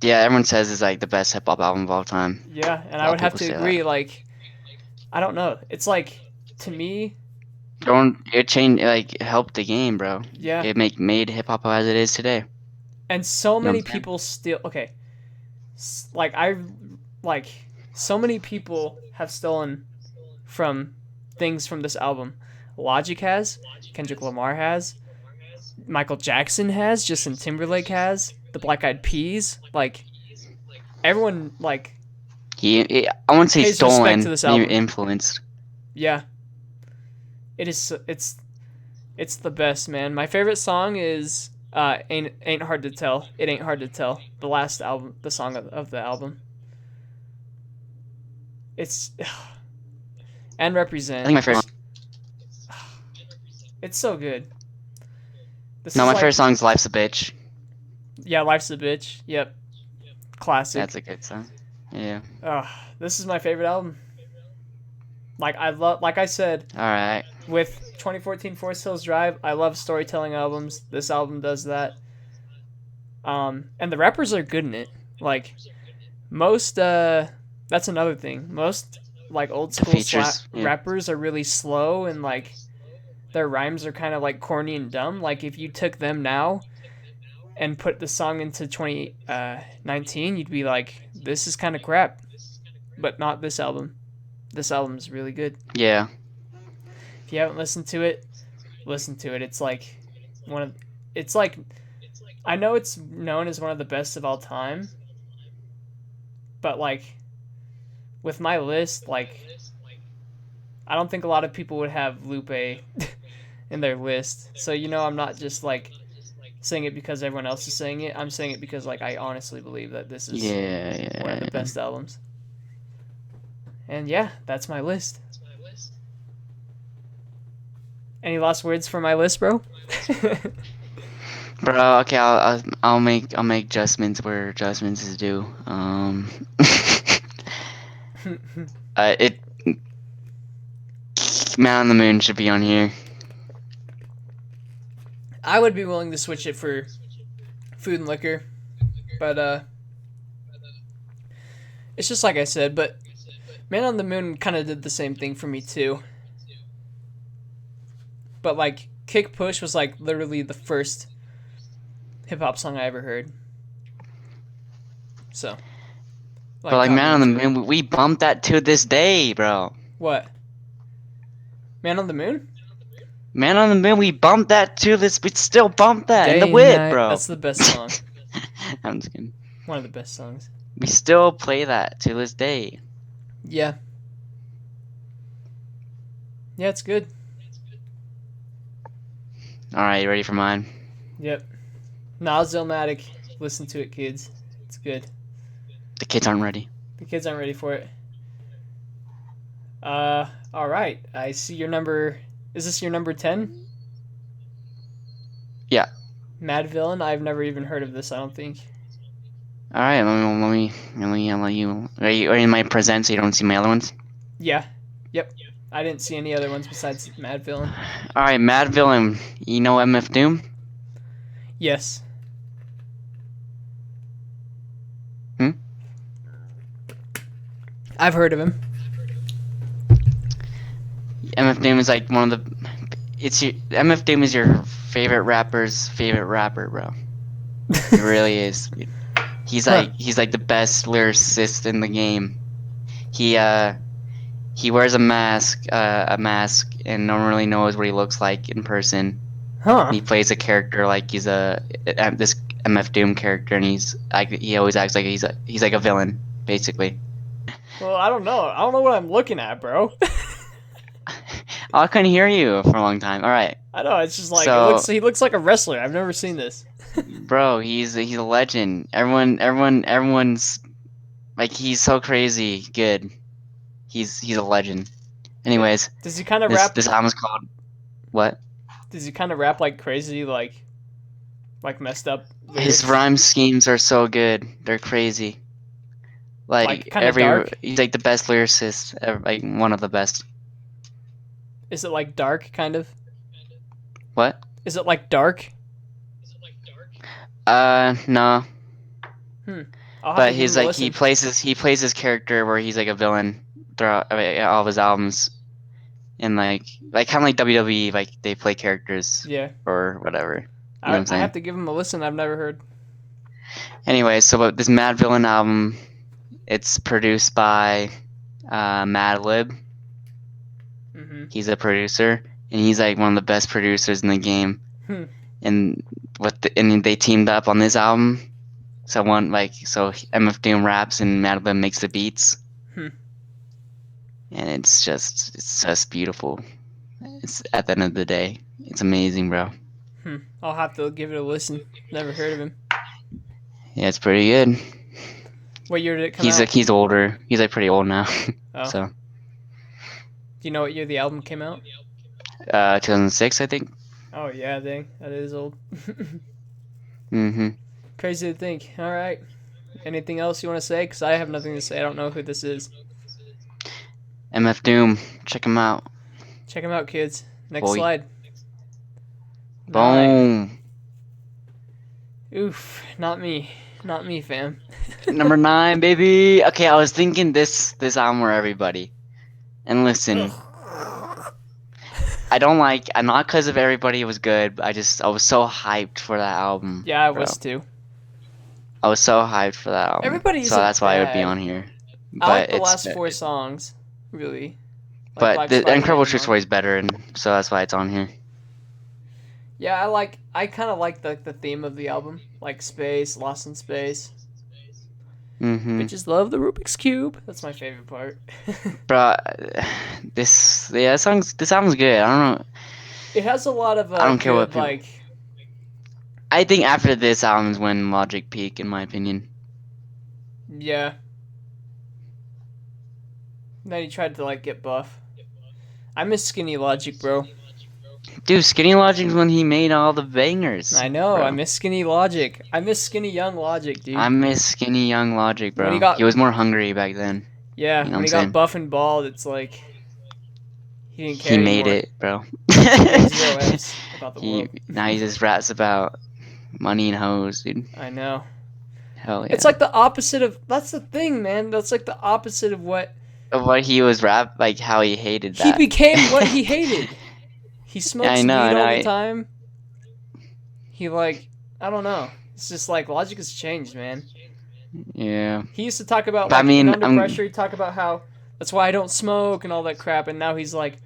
Yeah, everyone says it's like the best hip hop album of all time. yeah, and A I lot would of have people to say agree. that. Like I don't know. It's like to me, It changed like it helped the game, bro. yeah. It made hip hop as it is today. And so You know what many I'm saying? people still okay. Like like so many people have stolen from things from this album. Logic has, Kendrick Lamar has, Michael Jackson has, Justin Timberlake has, the Black Eyed Peas. Like everyone like I wouldn't say pays respect to stolen, this maybe album. influenced. Yeah, it is. It's the best, man. My favorite song is ain't hard to tell. It ain't hard to tell. The last album, the song of the album. It's and I represent. think my favorite. It's so good. This No, is my favorite like song's "Life's a Bitch." yeah, life's a bitch. Yep, classic. That's a good song. Yeah. Uh, this is my favorite album. Like I love, like I said, All right. with 2014 Forest Hills Drive, I love storytelling albums. This album does that. And the rappers are good in it. Like most, that's another thing. Most like old The school features. Yeah. rappers are really slow and like their rhymes are kind of like corny and dumb. Like if you took them now and put the song into 2019, you'd be like, this is kind of crap. But not this album. This album is really good. Yeah. If you haven't listened to it, listen to it. It's like one of, it's like, I know it's known as one of the best of all time, but like with my list, like I don't think a lot of people would have Lupe in their list. So I'm not just like saying it because everyone else is saying it. I'm saying it because like I honestly believe that this is Yeah, one of the yeah. best albums. And yeah, that's my list. Any last words for my list, bro? Bro, okay, I'll make adjustments where adjustments is due. It Man on the Moon should be on here. I would be willing to switch it for Food and Liquor, but it's just like I said. But Man on the Moon kind of did the same thing for me too. But like Kick Push was like literally the first hip hop song I ever heard. So But like like got me Man on the into it. Moon, we bump that to this day, bro. What? Man on the Moon? Man on the Moon, we bump that to this. We still bump that in the Day and whip, Night. bro. That's the best song. I'm just kidding. One of the best songs. We still play that to this day. Yeah. Yeah, it's good. All right, you ready for mine? Yep. Nozzle-matic. Listen to it, kids. It's good. The kids aren't ready. The kids aren't ready for it. All right. I see your number. Is this your number 10? Yeah. Mad Villain. I've never even heard of this. I don't think. All right, I'll let you. Are you in my present so you don't see my other ones? Yeah. Yep. I didn't see any other ones besides Mad Villain. All right, Mad Villain. You know MF Doom? Yes. Hmm? I've heard of him. MF Doom is like one of the. MF Doom is your favorite rapper's favorite rapper, bro. It really is. He's like the best lyricist in the game. He wears a mask, and no one really knows what he looks like in person. Huh. He plays a character like he's this MF Doom character, and he always acts like he's like a villain, basically. Well, I don't know. I don't know what I'm looking at, bro. Oh, I couldn't hear you for a long time. All right, I know. It's just like so he looks like a wrestler. I've never seen this. bro, he's a legend. Everyone's like he's so crazy good. He's a legend. Anyways, Does he kind of this rap? this album's called what? Does he kind of rap like crazy, like messed up His lyrics? rhyme schemes are so good. They're crazy. Like kind of dark? He's like the best lyricist, ever, like one of the best. Is it like dark, kind of? What? Is it like dark? No. Hmm. I'll have But to give he's him a like listen. he plays his character where he's like a villain throughout all of his albums, and like kind of like WWE, like they play characters Yeah. or whatever. You know what I'm I have saying? to give him a listen. I've never heard. Anyway, so about this Mad Villain album, it's produced by Madlib. Mm-hmm. He's a producer, and he's like one of the best producers in the game. Hmm. And and they teamed up on this album. So MF Doom raps and Madlib makes the beats. Hmm. And it's just beautiful. It's at the end of the day, it's amazing, bro. I'll have to give it a listen. Never heard of him. Yeah, it's pretty good. What year did it come out? He's older. He's like pretty old now. Oh. So Do you know what year the album came out? 2006, I think. Oh yeah, dang, that is old. Mm-hmm. Crazy to think. All right. Anything else you want to say? Because I have nothing to say. I don't know who this is. MF Doom, check him out. Check him out, kids. Next Boy. slide. 9. Boom. Oof, not me. Not me, fam. Number 9, baby. Okay, I was thinking this album for everybody. And listen, I'm not because of everybody was good, but I was so hyped for that album. Yeah, I bro. was too. I was so hyped for that album. Everybody so isn't that's why it would be bad. on here. I But like the it's last 4 songs, really. Like but Black the Spider-Man Incredible and True all. Story is better, and so that's why it's on here. Yeah, I kind of like the theme of the album, like space, lost in space. Mm-hmm. Bitches love the Rubik's Cube. That's my favorite part. Bro, this album's good. I don't know. It has a lot of I don't care what good people. like. I think after this album's when Logic peak, in my opinion. Yeah. Then he tried to like get buff. I miss Skinny Logic, bro. Dude, Skinny Logic's when he made all the bangers, I know. I bro. miss Skinny Logic. I miss Skinny Young Logic, I dude. miss Skinny Young Logic, When he bro. got He was more hungry back then. You yeah, know what when I'm he got saying? buff and bald, it's like he didn't He care made anymore. it, bro. He had zero F's about the He world. now he just raps about money and hoes, dude. I know. Hell It's yeah. like the opposite of. That's the thing, man. That's like the opposite of what Of what he was like how he hated he that. became. What he hated. He Yeah, I smokes know, weed and all the I time. He like. I don't know. It's just like Logic has changed, man. yeah. He used to talk about But I like in mean, Under Pressure. He'd talk about how that's why I don't smoke and all that crap. And now he's like,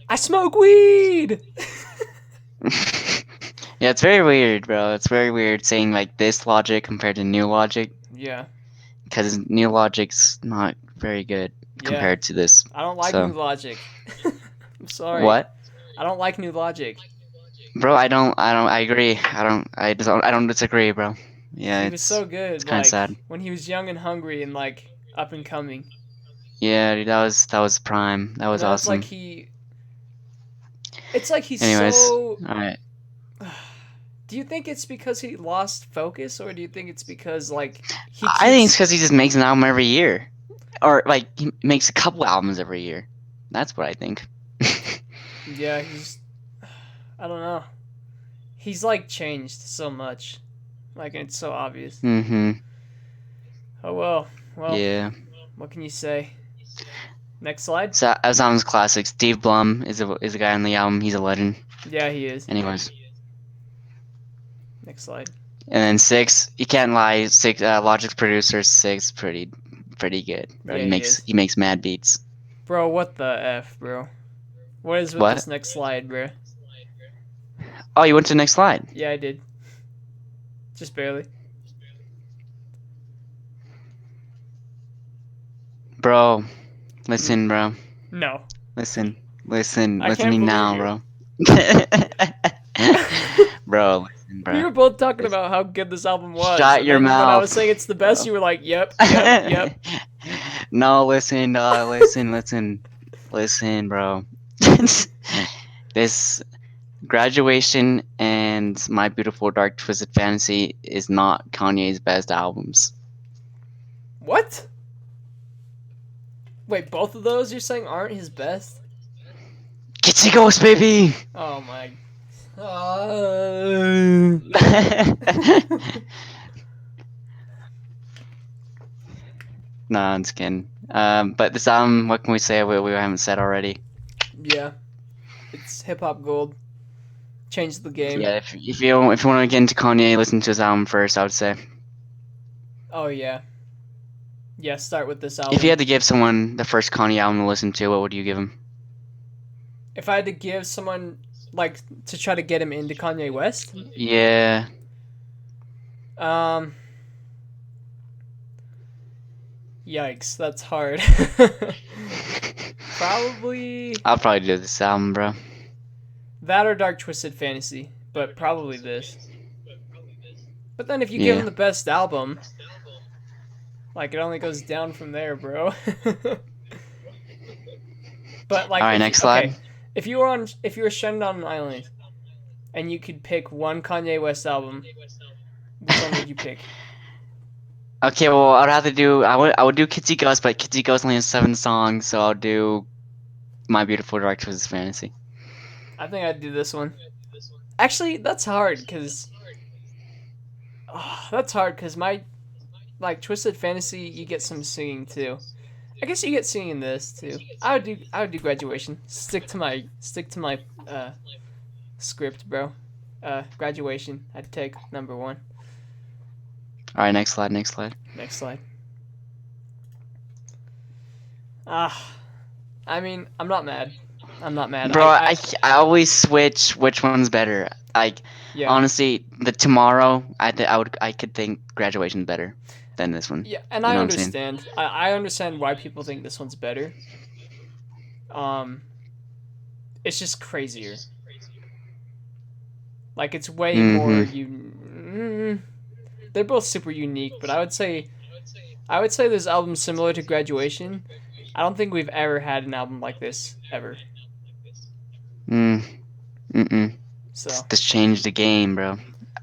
I smoke weed. yeah, it's very weird, bro. It's very weird saying like this Logic compared to New Logic Yeah, because New Logic's not very good yeah. compared to this. I don't like So New Logic. I'm sorry. what? I don't like New Logic. Bro, I agree. I don't disagree, bro. Yeah, He was so it's good, kind of like sad. when he was young and hungry and like up and coming. Yeah, dude, that was prime. That And was then it's like awesome. he's Anyways, so. all right. Do you think it's because he lost focus, or do you think it's because like he I think it's keeps? because he just makes an album every year, or like he makes a couple albums every year. That's what I think. Yeah, he's. I don't know. He's like changed so much, like it's so obvious. mm-hmm. Oh well, well, Yeah. what can you say? Next slide. So as album's classic, Steve Blum is a guy on the album. He's a legend. Yeah, he is. Anyways, Next slide. and then six, you can't lie. Six, Logic's producer. Six, pretty good, bro. Yeah, He he makes is. he makes mad beats. Bro, what the f, bro? What is with What? this next slide, bro? Oh, you went to the next slide, Yeah, I did. Just barely. bro. Hmm. Listen, bro. No, Listen I to can't me believe now, you. bro. Bro, listen, We bro. were both talking Listen. about how good this album was, Shut and your then when I mouth, was saying it's the best, bro. you were like, "Yep, yep, yep." No, listen, bro. This Graduation and My Beautiful Dark Twisted Fantasy is not Kanye's best albums. What? Wait, both of those you're saying aren't his best? Get your ghost, baby! Oh my. Nah, I'm just kidding. But this album, what can we say we haven't said already? Yeah, it's hip hop gold. Changed the game. Yeah, if you want to get into Kanye, listen to his album first. I would say Oh yeah, yeah. Start with this if you album. had to give someone the first Kanye album to listen to, what would you give him? If I had to give someone like to try to get him into Kanye West, Yeah, um, yikes, that's hard. Probably I'll probably do this album, bro. that or Dark Twisted Fantasy, but probably this. But then if you give him Yeah. the best album, like it only goes down from there, bro. But All like right, if you next slide. okay, if you were stranded on an island and you could pick one Kanye West album, which one would you pick? Okay, well, I'd have to do. I would do Kitsy Ghost, but Kitsy Ghost only has 7 songs, so I'll do My Beautiful Dark Twisted Fantasy. I think I'd do this one. Actually, that's hard because my like Twisted Fantasy, you get some singing too. I guess you get singing in this too. I would do Graduation. Stick to my script, bro. Graduation. I'd take number one. All right, next slide. Next slide. Next slide. Ah, I mean, I'm not mad. I'm not mad. Bro, I always switch which one's better. Like, Yeah, honestly, the Tomorrow, I could think Graduation's better than this one. yeah, and You I know what I'm saying? understand. I understand why people think this one's better. Um, it's just crazier. Like it's way more Mm-hmm. they're both super unique, but I would say there's albums similar to Graduation. I don't think we've ever had an album like this ever. Mm. Mm-mm. So This changed the game, bro.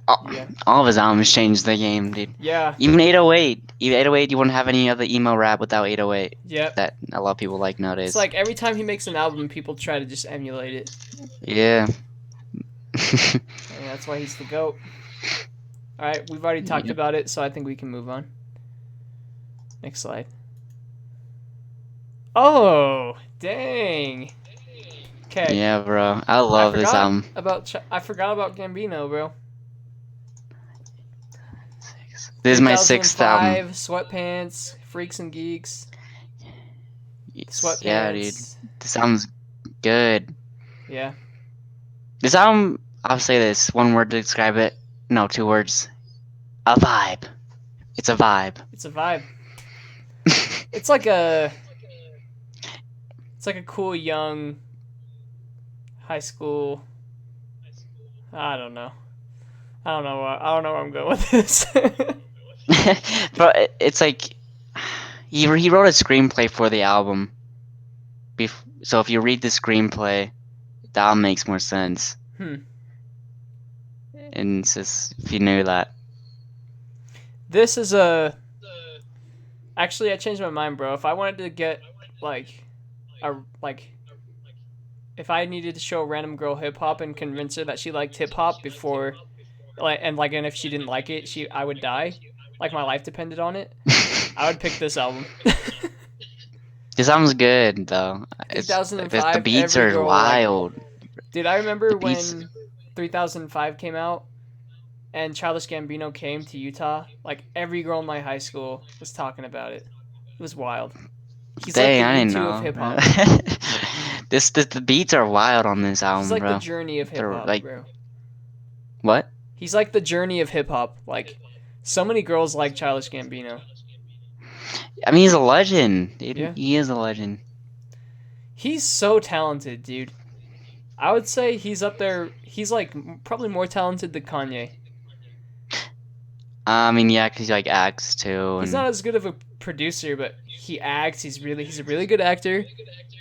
All, yeah, all of his albums changed the game, dude. yeah, Even 808. Even 808, you wouldn't have any other emo rap without 808 yep. that a lot of people like It's nowadays. like every time he makes an album, people try to just emulate it, Yeah. and that's why he's the goat. All right, we've already talked Yep. about it, so I think we can move on. Next slide. Oh, dang. Okay, Yeah, bro. I I love this forgot album. I forgot about Gambino, bro. This is my sixth album. 2005, Sweatpants, Freaks and Geeks, Yeah, dude. Sweatpants. This album's good. Yeah, This album, I'll say this one word to describe it. No, two words. A vibe. It's a vibe. it's a vibe. It's like a it's like a cool young high school. I don't know. I don't know where I'm going with this. But it's like he wrote a screenplay for the album. So if you read the screenplay, the album makes more sense. hmm. And it's just if you knew that. This is a. Actually, I changed my mind, bro. If I wanted to get like like if I needed to show a random girl hip hop and convince her that she liked hip hop before, and if she didn't like it, I would die. Like my life depended on it. I would pick this album. This album's good though. It's like the 3005, beats every are girl like. wild. Dude, I The remember beats. when 3005 came out and Childish Gambino came to Utah. Like every girl in my high school was talking about it. It was wild. He's like the Dang, I didn't U2 of know, hip bro. hop. The beats are wild on this He's album, like the bro. journey of hip They're hop, like bro. what? He's like the journey of hip hop. Like so many girls like Childish Gambino. I mean, he's a legend, dude. Yeah. He is a legend. He's so talented, dude. I would say he's up there. He's like probably more talented than Kanye. I mean, yeah, 'cause he like acts too, He's and not as good of a producer, but he acts. He's a really good actor.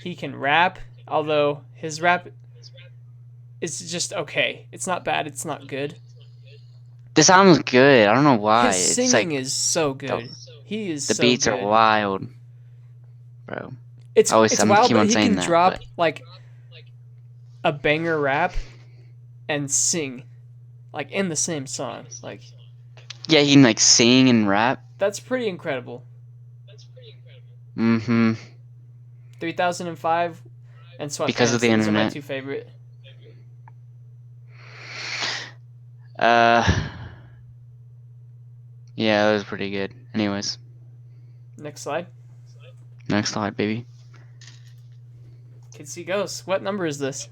He can rap, although his rap is just okay. It's not bad. It's not good. this album's good. I don't know why. His It's singing like is so the, good. He is the so beats are good. wild, bro. It's I'm wild keep that on he saying can that, drop but like a banger rap and sing like in the same song. Like yeah, he can like sing and rap. that's pretty incredible. Mm-hmm. 3005 and Because of Sweatpants. the Those are my internet. two favorite. Uh, yeah, that was pretty good. Anyways, Next slide. next slide, baby. Kids See Ghosts. What number is this?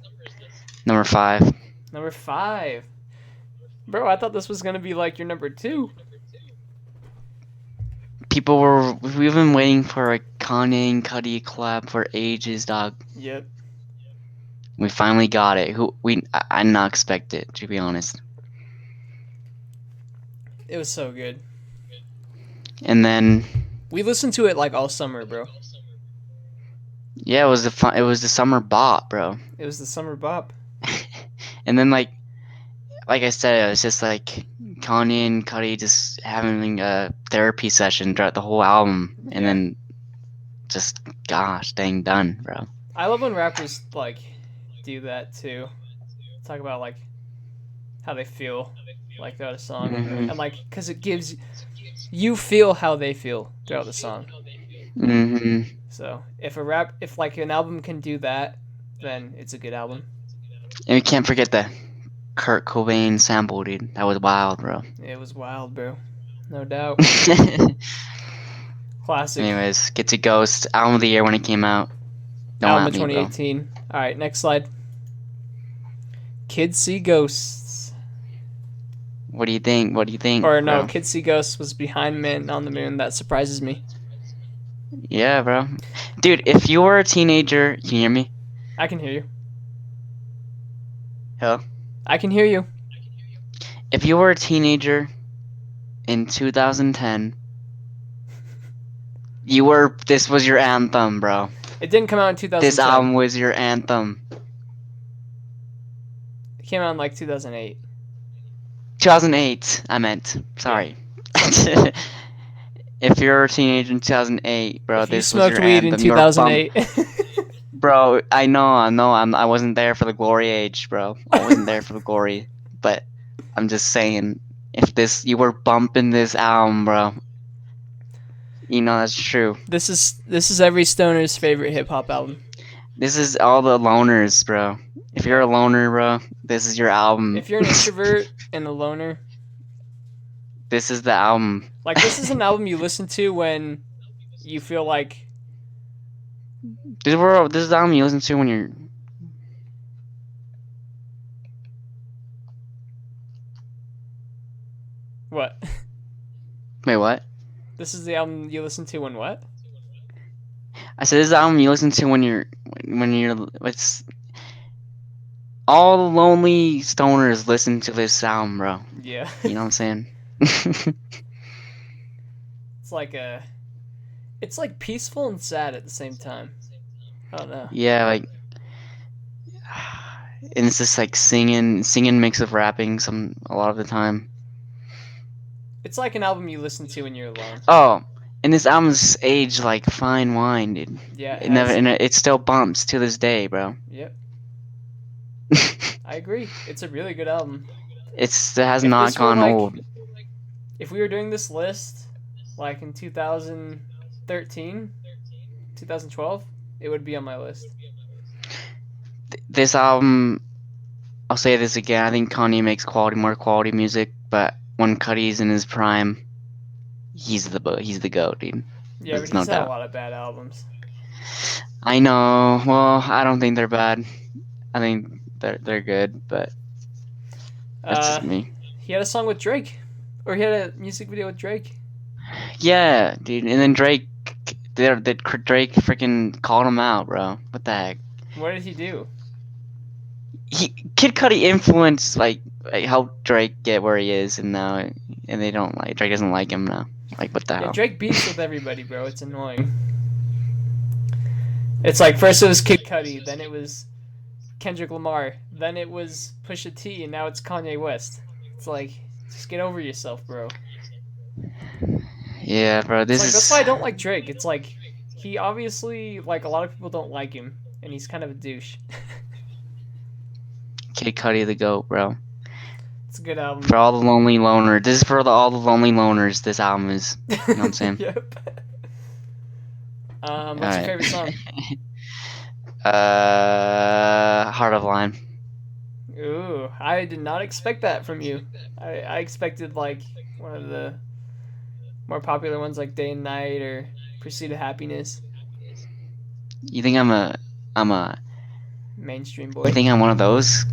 Number 5. Number 5. Bro, I thought this was gonna be like your number 2. We've been waiting for a Kanye and Cudi collab for ages, dog. Yep. We finally got it. I did not expect it, to be honest. It was so good. And then We listened to it like all summer, bro. yeah, it was the summer bop, bro. It was the summer bop. And then like I said, it was just like Kanye and Cudi just having a therapy session throughout the whole album, and Yeah. then just gosh dang done, bro. I love when rappers like do that too. Talk about like how they feel like throughout a song, Mhm. and like because it gives you feel how they feel throughout the song. Mhm. So if like an album can do that, then it's a good album. And we can't forget the Kurt Cobain sample, dude. That was wild, bro. It was wild, bro. No doubt. Classic. Anyways, Get to Ghost, album of the year when it came out. Don't Album at of me, bro. 2018. All right, next slide. Kids See Ghosts. What do you think? What do you think? Or no, bro? Kids See Ghosts was Behind Man on the Moon. That surprises me. Yeah, bro. Dude, if you were a teenager, can you hear me? I can hear you. Hello? I can hear you. If you were a teenager in 2010, this was your anthem, bro. It didn't come out in This 2010. album was your anthem. It came out in like 2008. 2008, I meant. Yeah. Sorry. If you're a teenager in 2008, bro, If you this was smoked your weed in anthem. You were bump. 2008. Bro, I know, I wasn't there for the glory age, bro. I wasn't there for the glory. But I'm just saying, if you were bumping this album, bro, you know that's true. This is every stoner's favorite hip hop album. This is all the loners, bro. If you're a loner, bro, this is your album. If you're an introvert and a loner, This is the album. like this is an album you listen to when you feel like This is the album you listen to when you're. what? Wait, what? This is the album you listen to when what? I said this is the album you listen to when you're. It's. All the lonely stoners listen to this album, bro. Yeah. You know what I'm saying? It's like peaceful and sad at the same time. I don't know. Yeah, like. And it's just like singing mix of rapping a lot of the time. It's like an album you listen to when you're alone. Oh, and this album's aged like fine wine, dude. Yeah, It still bumps to this day, bro. Yep. I agree. It's a really good album. It has not gone old. If we were doing this list, like in 2013, 2012, it would be on my list. This album, I'll say this again. I think Kanye makes more quality music, but when Cudi's in his prime, he's the GOAT, dude. Yeah, but he's had a lot of bad albums. I know. Well, I don't think they're bad. I think they're good, but that's just me. He had a song with Drake, or he had a music video with Drake. Yeah, dude. And then Drake freaking called him out, bro. What the heck? What did he do? Kid Cudi influenced like helped Drake get where he is, and now they don't like Drake doesn't like him now. Like what the hell? Drake beefs with everybody, bro. It's annoying. It's like first it was Kid Cudi, then it was Kendrick Lamar, then it was Pusha T, and now it's Kanye West. It's like just get over yourself, bro. Yeah, bro. That's why I don't like Drake. It's like he obviously like a lot of people don't like him, and he's kind of a douche. Kid Cudi the GOAT, bro. It's a good album. For all the lonely loners. This is for all the lonely loners. This album is. You know what I'm saying? Yep. What's your favorite song? Heart of Lion. Ooh, I did not expect that from you. I expected like one of the more popular ones like Day and Night or Pursuit of Happiness. You think I'm a mainstream boy? You think I'm one of those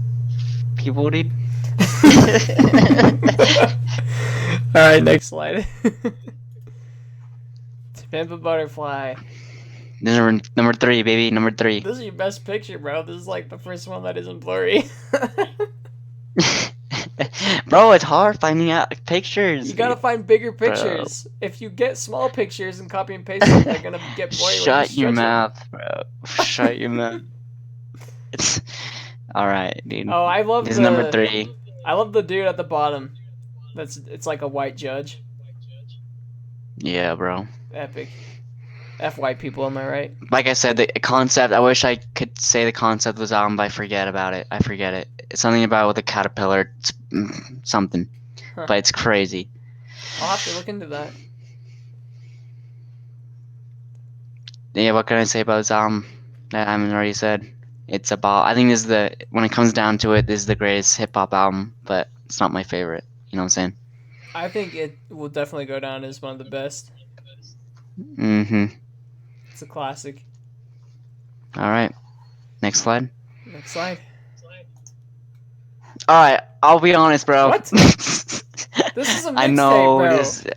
people, dude? Alright, next slide. To Pimp a Butterfly. Number 3, baby. Number 3. This is your best picture, bro. This is like the first one that isn't blurry. Bro, it's hard finding out pictures. You gotta find bigger pictures. Bro. If you get small pictures and copy and paste them, they're gonna get blurry. Shut your mouth, bro. Shut your mouth. It's alright, dude. Oh, I love this is number 3. I love the dude at the bottom. It's like a white judge. Yeah, bro. Epic. F white people, am I right? Like I said, the concept, I wish I could say the concept was album, but I forget about it. I forget it. It's something about with a caterpillar. It's something. Huh. But it's crazy. I'll have to look into that. Yeah, what can I say about this album that I haven't already said? It's about, I think this is when it comes down to it, this is the greatest hip-hop album, but it's not my favorite. You know what I'm saying? I think it will definitely go down as one of the best. Mm-hmm. It's a classic. Alright. Next slide. Next slide. Alright, I'll be honest, bro. What? This is a mixtape, bro.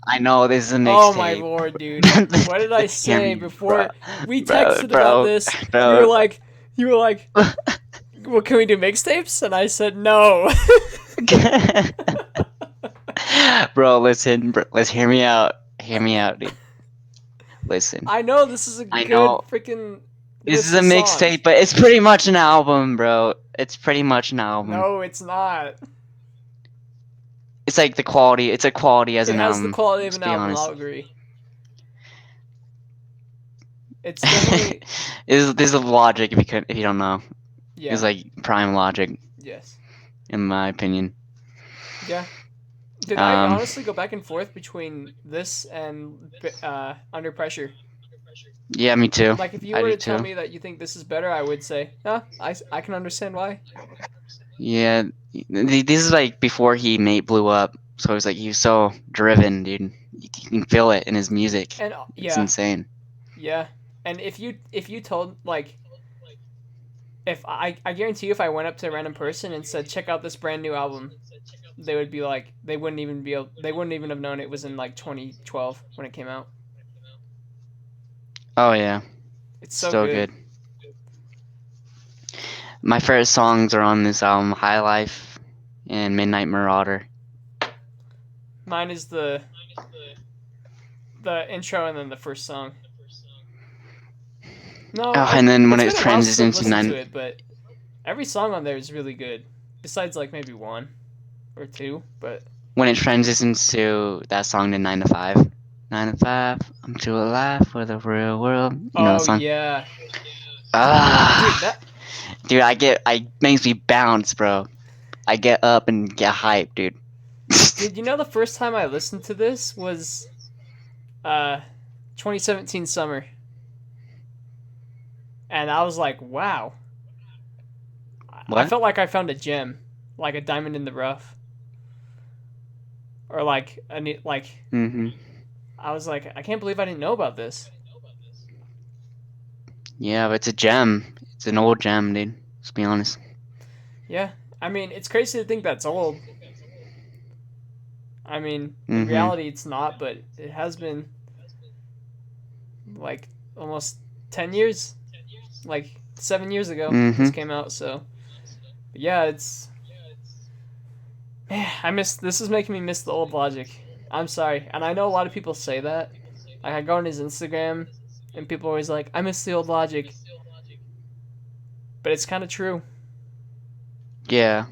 I know this is a mixtape. Oh my lord, dude. What did I say before we texted about this? You were like, well, can we do mixtapes? And I said no. Bro, listen, let's hear me out. Hear me out, dude. Listen. I know this is a I good know freaking this is list a of songs. mixtape, but it's pretty much an album, bro. It's pretty much an album. No, it's not. It's like the quality. It's a quality as It an has the album. quality of Let's an be album. I'll honest. agree. It's definitely This is Logic if you don't know. It's yeah. like prime Logic Yes. in my opinion. Yeah. Did I Um, honestly go back and forth between this and Under Pressure? yeah, me too. Like, if you I were do to tell too. me that you think this is better, I would say, I can understand why. Yeah, this is like before he blew up. So it's like he was so driven, dude. You can feel it in his music. And It's yeah, insane. yeah. And if you told like if I guarantee you if I went up to a random person and said check out this brand new album, they would be like they wouldn't even have known it was in like 2012 when it came out. Oh yeah, It's so still good. good. My favorite songs are on this album: High Life and Midnight Marauder. Mine is the intro and then the first song. No, Oh, and then when it's it been a while since I've transitions to listened to nine, it, but every song on there is really good. Besides like maybe one or two, but when it transitions to that song to 9 to 5. 9 to 5, I'm too alive for the real world. You know that oh song? yeah, dude, Ah, that dude, I makes me bounce, bro. I get up and get hyped, dude. did you know the first time I listened to this was uh 2017 summer, and I was like, wow, I What? felt like I found a gem, like a diamond in the rough, or like Mm-hmm. I was like, I can't believe I didn't know about this. Yeah, but it's a gem. It's an old gem, dude. Let's be honest. Yeah, I mean, it's crazy to think that's old. I mean, in Mm-hmm. reality, it's not, but it has been like almost 10 years, like 7 years ago. This Mm-hmm. came out, so but yeah, it's man, I miss. This is making me miss the old Logic. I'm sorry, and I know a lot of people say that. Like I go on his Instagram, and people are always like, "I miss the old Logic," but it's kind of true. Yeah.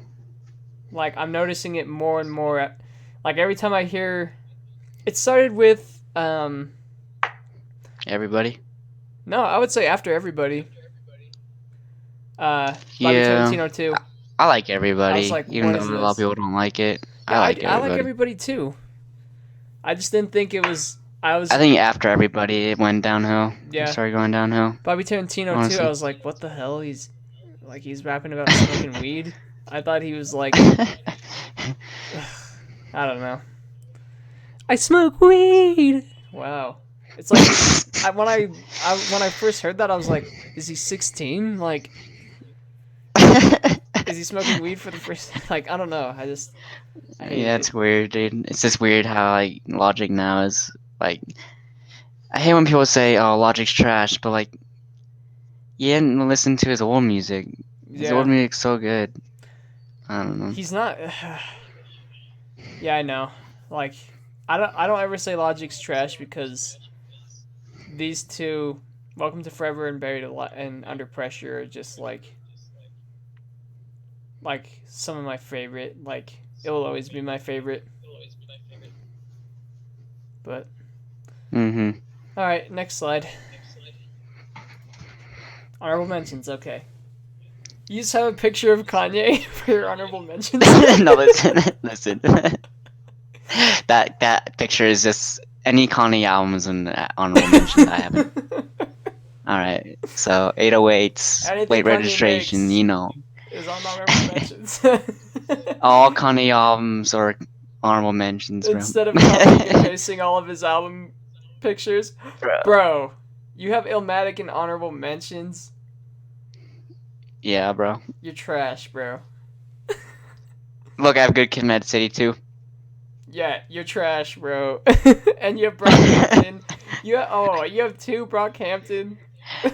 Like I'm noticing it more and more. Like every time I hear, it started with Everybody. no, I would say after everybody. Bobby Yeah. Tarantino too. I like I was everybody, like, even what though is a lot of this? people don't like it. I Yeah, like I like everybody. everybody too. I just didn't think it was. I I was think after everybody, it went downhill. It yeah. started going downhill. Bobby Tarantino too. I Honestly. was like, what the hell? He's rapping about smoking weed. I thought he was like, I don't know. I smoke weed. Wow. It's like when I first heard that I was like, is he 16? Like, is he smoking weed for the first? Like, I don't know. I hated Yeah, it's it. weird, dude. It's just weird how like Logic now is like. I hate when people say, "Oh, Logic's trash," but like, you didn't listen to his old music. His old Yeah, music's so good. I don't know. he's not. Yeah, I know. Like, I don't ever say Logic's trash because these two, Welcome to Forever and and Under Pressure, are just like some of my favorite. Like, it will always be my favorite. But Mhm. all right, next slide. Honorable mentions. Okay, you just have a picture of Kanye for your honorable mentions. No, listen, listen. That picture is just any Kanye albums and honorable mentions I haven't. All right, so 808s, Anything late Kanye registration. makes You know, is on honorable mentions. all Kanye albums are honorable mentions, bro. Instead of copying and pasting all of his album pictures, Bro. bro, you have Illmatic in honorable mentions. Yeah, bro. You're trash, bro. Look, I have Good Kid, Mad City too. Yeah, you're trash, bro. And you have Brockhampton. You have two Brockhampton.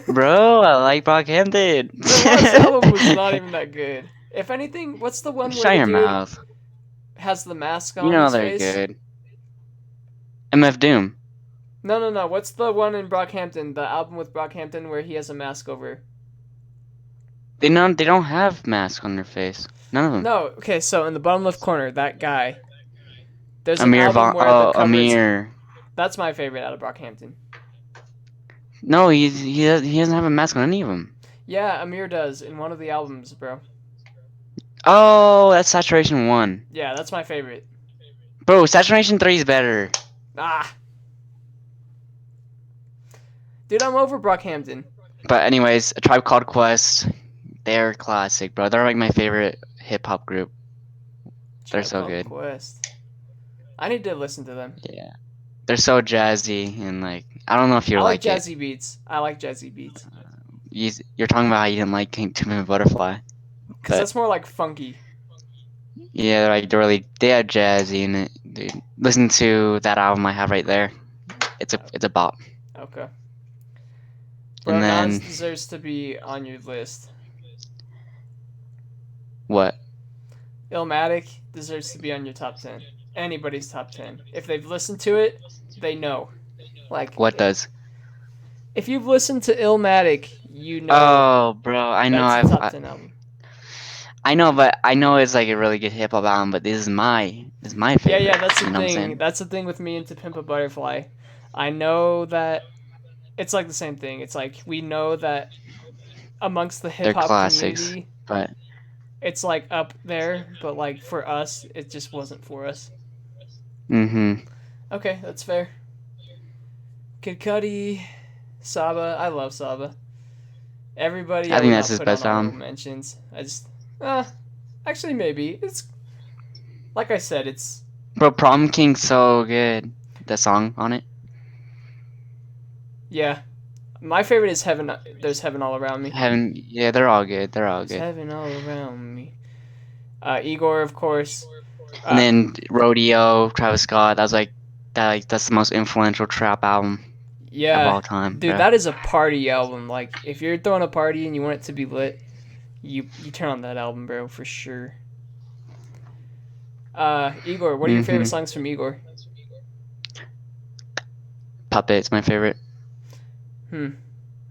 Bro, I like Brockhampton. The last album was not even that good. If anything, what's the one where Shut the your dude mouth. has the mask You on know his they're face? good. MF Doom. No, no, no. What's the one in Brockhampton? The album with Brockhampton where he has a mask over. They don't have masks on their face. None of them. No, okay. So in the bottom left corner, that guy. There's an album where the cover is. Amir. That's my favorite out of Brockhampton. No, he doesn't have a mask on any of them. Yeah, Amir does in one of the albums, bro. Oh, that's Saturation 1. Yeah, that's my favorite. Bro, Saturation 3 is better. Ah, dude, I'm over Brockhampton. But anyways, A Tribe Called Quest, they're classic, bro. They're like my favorite hip hop group. They're Tribe so Called good. Quest. I need to listen to them. Yeah. They're so jazzy and like I don't know if you I like like it. jazzy beats. I like jazzy beats. You're talking about how you didn't like King Timothy Butterfly. Cause that's more like funky. Yeah, they are jazzy in it, dude. Listen to that album I have right there. It's a bop. Okay. Bro, And Nas then deserves to be on your list. what? Illmatic deserves to be on your top 10. Anybody's top 10. If they've listened to it, they know. Like, What does? if you've listened to Illmatic, you know Oh, bro, I know that's a top 10 album. I know, but I know it's like a really good hip hop album. But this is my favorite. Yeah, that's the you know What I'm thing. saying? That's the thing with me and To Pimp a Butterfly. I know that it's like the same thing. It's like we know that amongst the hip hop classics, community, but it's like up there, but like for us, it just wasn't for us. mm-hmm. Okay, that's fair. Kid Cudi, Saba. I love Saba. Everybody, I I think would that's not his put best on honorable album. mentions. I just, actually maybe it's like I said, it's Bro, Prom King's so good. The song on it. yeah. My favorite is Heaven. There's Heaven All Around Me. Heaven, yeah, they're all good. They're all There's good. Heaven All Around Me. Igor, of course. And then Rodeo, Travis Scott. That's the most influential trap album of all time, dude, bro. that is a party album. Like, if you're throwing a party and you want it to be lit, you turn on that album, bro, for sure. Igor, what are your favorite songs from Igor? Puppet's my favorite.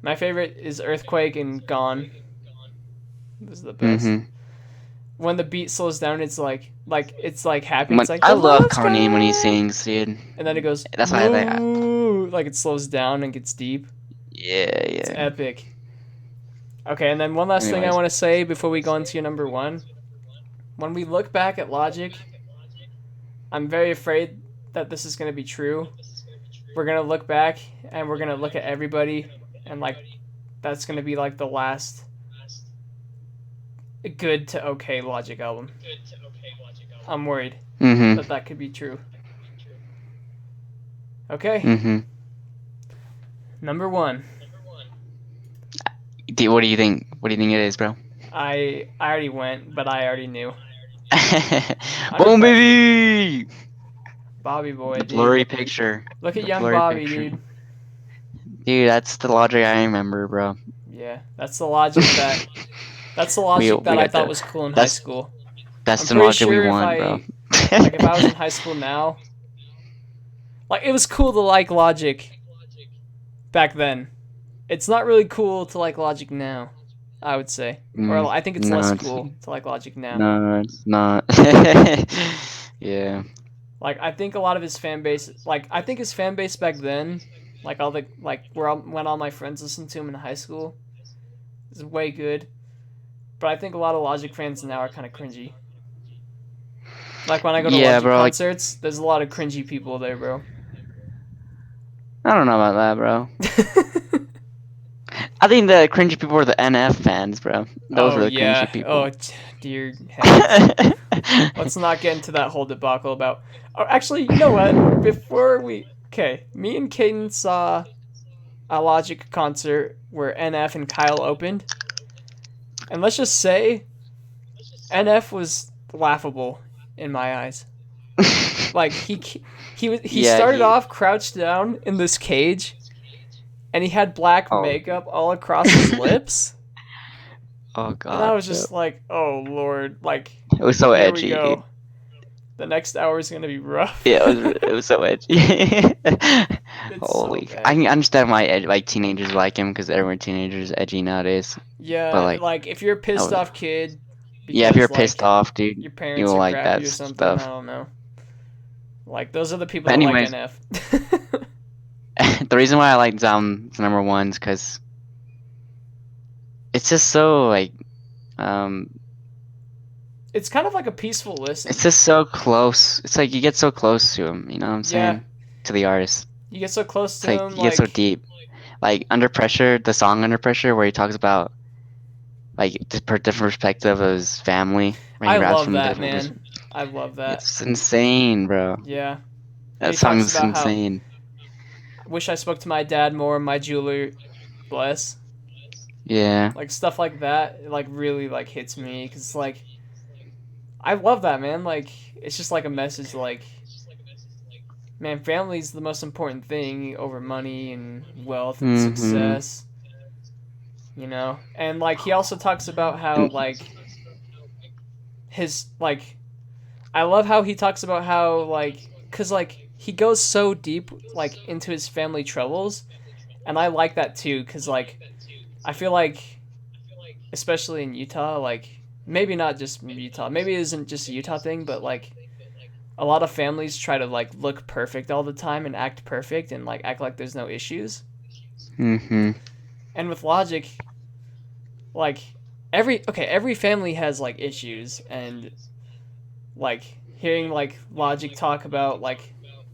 My favorite is Earthquake and Gone. This is the best. When the beat slows down, it's like it's like happy. It's like I love Kanye when he sings, dude. And then it goes. That's why like it slows down and gets deep. Yeah. It's epic. Okay, and then one last thing I want to say before we go into your number one. When we look back at Logic, I'm very afraid that this is going to be true. We're going to look back and we're going to look at everybody and like that's going to be like the last good to okay Logic album. I'm worried that could be true. Okay. Number one. What do you think? What do you think it is, bro? I already went, but I already knew. Boom, baby! Bobby boy, dude. Blurry picture. Look at young Bobby, dude. Dude, that's the Logic I remember, bro. Yeah, that's the Logic that. That's the Logic that I thought was cool in high school. That's the Logic we want, bro. Like if I was in high school now, like it was cool to like Logic back then. It's not really cool to like Logic now, I would say. Or I think it's less cool to like Logic now. No, it's not. Yeah. Like I think a lot of his fan base, like I think his fan base back then, like all the when all my friends listened to him in high school, is way good. But I think a lot of Logic fans now are kind of cringy. Like when I go to Logic concerts, there's a lot of cringy people there, bro. I don't know about that, bro. I think the cringy people are the NF fans, bro. Those are the cringy people. Oh, dear heavens. Let's not get into that whole debacle about... Oh, actually, you know what? Before we... Okay, me and Caden saw a Logic concert where NF and Kyle opened. And let's just say, NF was laughable in my eyes. Like, he started off crouched down in this cage, and he had black Oh, makeup all across his lips. oh And I God, was bro. just like, oh Lord, like, It was so here we edgy, dude. go. The next hour is gonna be rough. Yeah, it was so edgy. It's so Holy, I bad. can understand why like teenagers like him because everyone teenagers is edgy nowadays. But Yeah, like, like if you're a that pissed was off kid yeah. If you're because pissed like off, dude, your parents you'll are like crappy that or something, I stuff. don't know. Like those are the people But that like anyways, NF. the reason why I like number one is because it's just so like um It's kind of like a peaceful listen. it's just so close. It's like you get so close to him, you know what I'm Yeah, saying? To the artist. you get so close It's to like him, you get so like deep. Like Under Pressure, the song Under Pressure where he talks about like different perspective of his family, where he I raps love from that, different man. I love that. it's insane, bro. Yeah. And That he talks song's about how insane. I wish I spoke to my dad more, my jeweler less. Yeah. Like stuff like that, like really like hits me because like I love that, man. Like it's just like a message, like man, family's the most important thing over money and wealth and Mm-hmm. success, you know. And like he also talks about how And like his like I love how he talks about how like cuz like he goes so deep like into his family troubles, and I like that too cuz like I feel like especially in Utah, like maybe not just Utah, maybe it isn't just a Utah thing, but like a lot of families try to like look perfect all the time and act perfect and like act like there's no issues. mm-hmm. And with Logic, like every family has like issues, and like hearing like Logic talk about like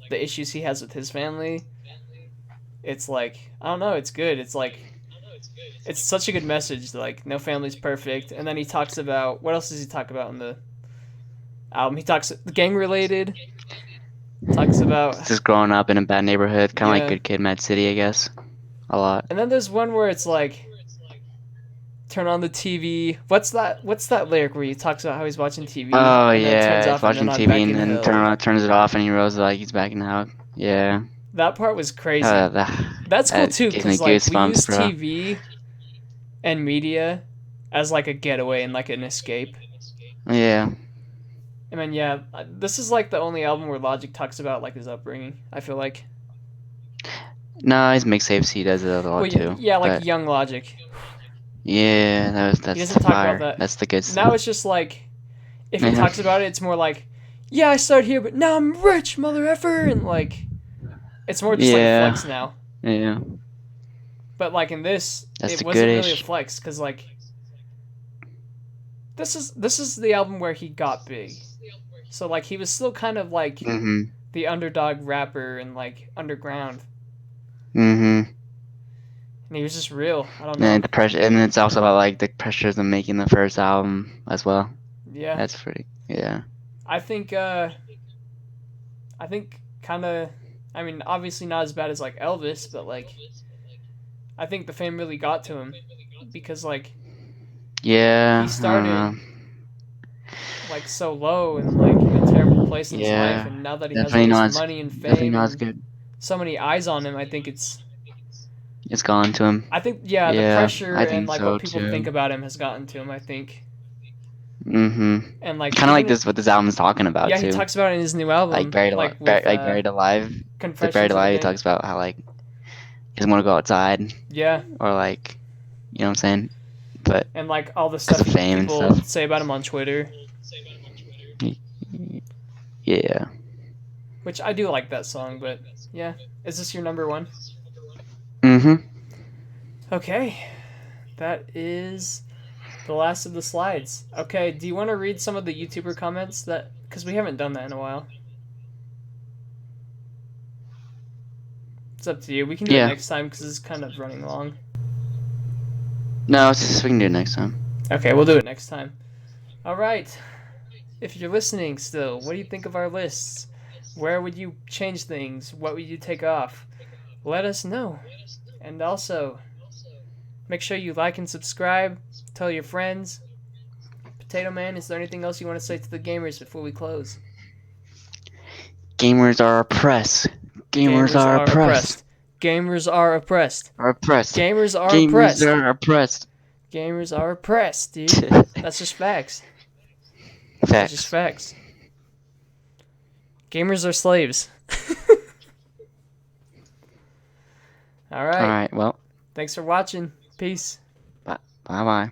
the issues he has with his family, it's like I don't know, it's good. It's like it's such a good message. Like no family's perfect, and then he talks about what else does he talk about in the album? He talks gang related. Talks about Just growing up in a bad neighborhood, kind of like yeah, Good Kid, Mad City, I guess. A lot. and then there's one where it's like turn on the TV. What's that lyric where he talks about how he's watching TV Oh and then it turns yeah, he's off and then watching I'm TV back and in then hell. turns it off and he realizes like he's back in the house. Yeah. That part was crazy. Uh, that, That's cool that too gives me cuz like we goosebumps, use bro. TV and media as like a getaway and like an escape. Yeah. I mean, yeah, this is like the only album where Logic talks about like his upbringing. I feel like, No, his mixtapes he does it a well, lot yeah, too. yeah, like But Young Logic. yeah, He that's doesn't the talk about fire. that. That's the good Now stuff. it's just like if he Yeah. talks about it, it's more like, yeah, I started here, but now I'm rich, mother effer, and like it's more just like a Yeah. flex now. Yeah. But like in this, That's it the wasn't really a goodish. flex because like this is the album where he got big. So like he was still kind of like Mm-hmm. the underdog rapper and like underground, Mm-hmm. and he was just real. I don't know. And the pressure, and it's also about like the pressures of making the first album as well. Yeah, That's pretty. Yeah. I think I think kind of. I mean, obviously not as bad as like Elvis, but like I think the fame really got to him because like he Yeah. I don't started know. like so low and like in a terrible place in his life, Yeah. and now that he has all Definitely this not as money and definitely fame not as and good. so many eyes on him, I think it's It's gone to him. I think yeah, the Yeah, pressure I and think like so what people think too. about him has gotten to him, I think. Mm-hmm. And like Kind of like even this what this album's talking about yeah, he too. talks about it in his new Like album, buried alive, like with buried alive. The buried Confessions of a alive. He Gang. talks about how like he doesn't want to go outside Yeah, or like you know what I'm saying, but and like all the because stuff of fame and people stuff. say about him on Twitter, Yeah. which I do like that song, but yeah. Is this your number one? Mm-hmm. Okay, that is the last of the slides. Okay, do you want to read some of the YouTuber comments that because we haven't done that in a while? It's up to you. We can do it Yeah. next time because it's kind of running long. No, it's just, we can do it next time. Okay, we'll do it next time. All right. If you're listening still, what do you think of our lists? Where would you change things? What would you take off? Let us know. And also, make sure you like and subscribe. Tell your friends. Potato Man, is there anything else you want to say to the gamers before we close? Gamers are oppressed. Gamers Gamers are are oppressed. oppressed. Gamers are oppressed. Are oppressed. Gamers are Gamers oppressed. are oppressed. Gamers are oppressed, dude. That's just facts. That's just Facts. facts. Gamers are slaves. All right. Alright, well, Thanks for watching. Peace. bye bye.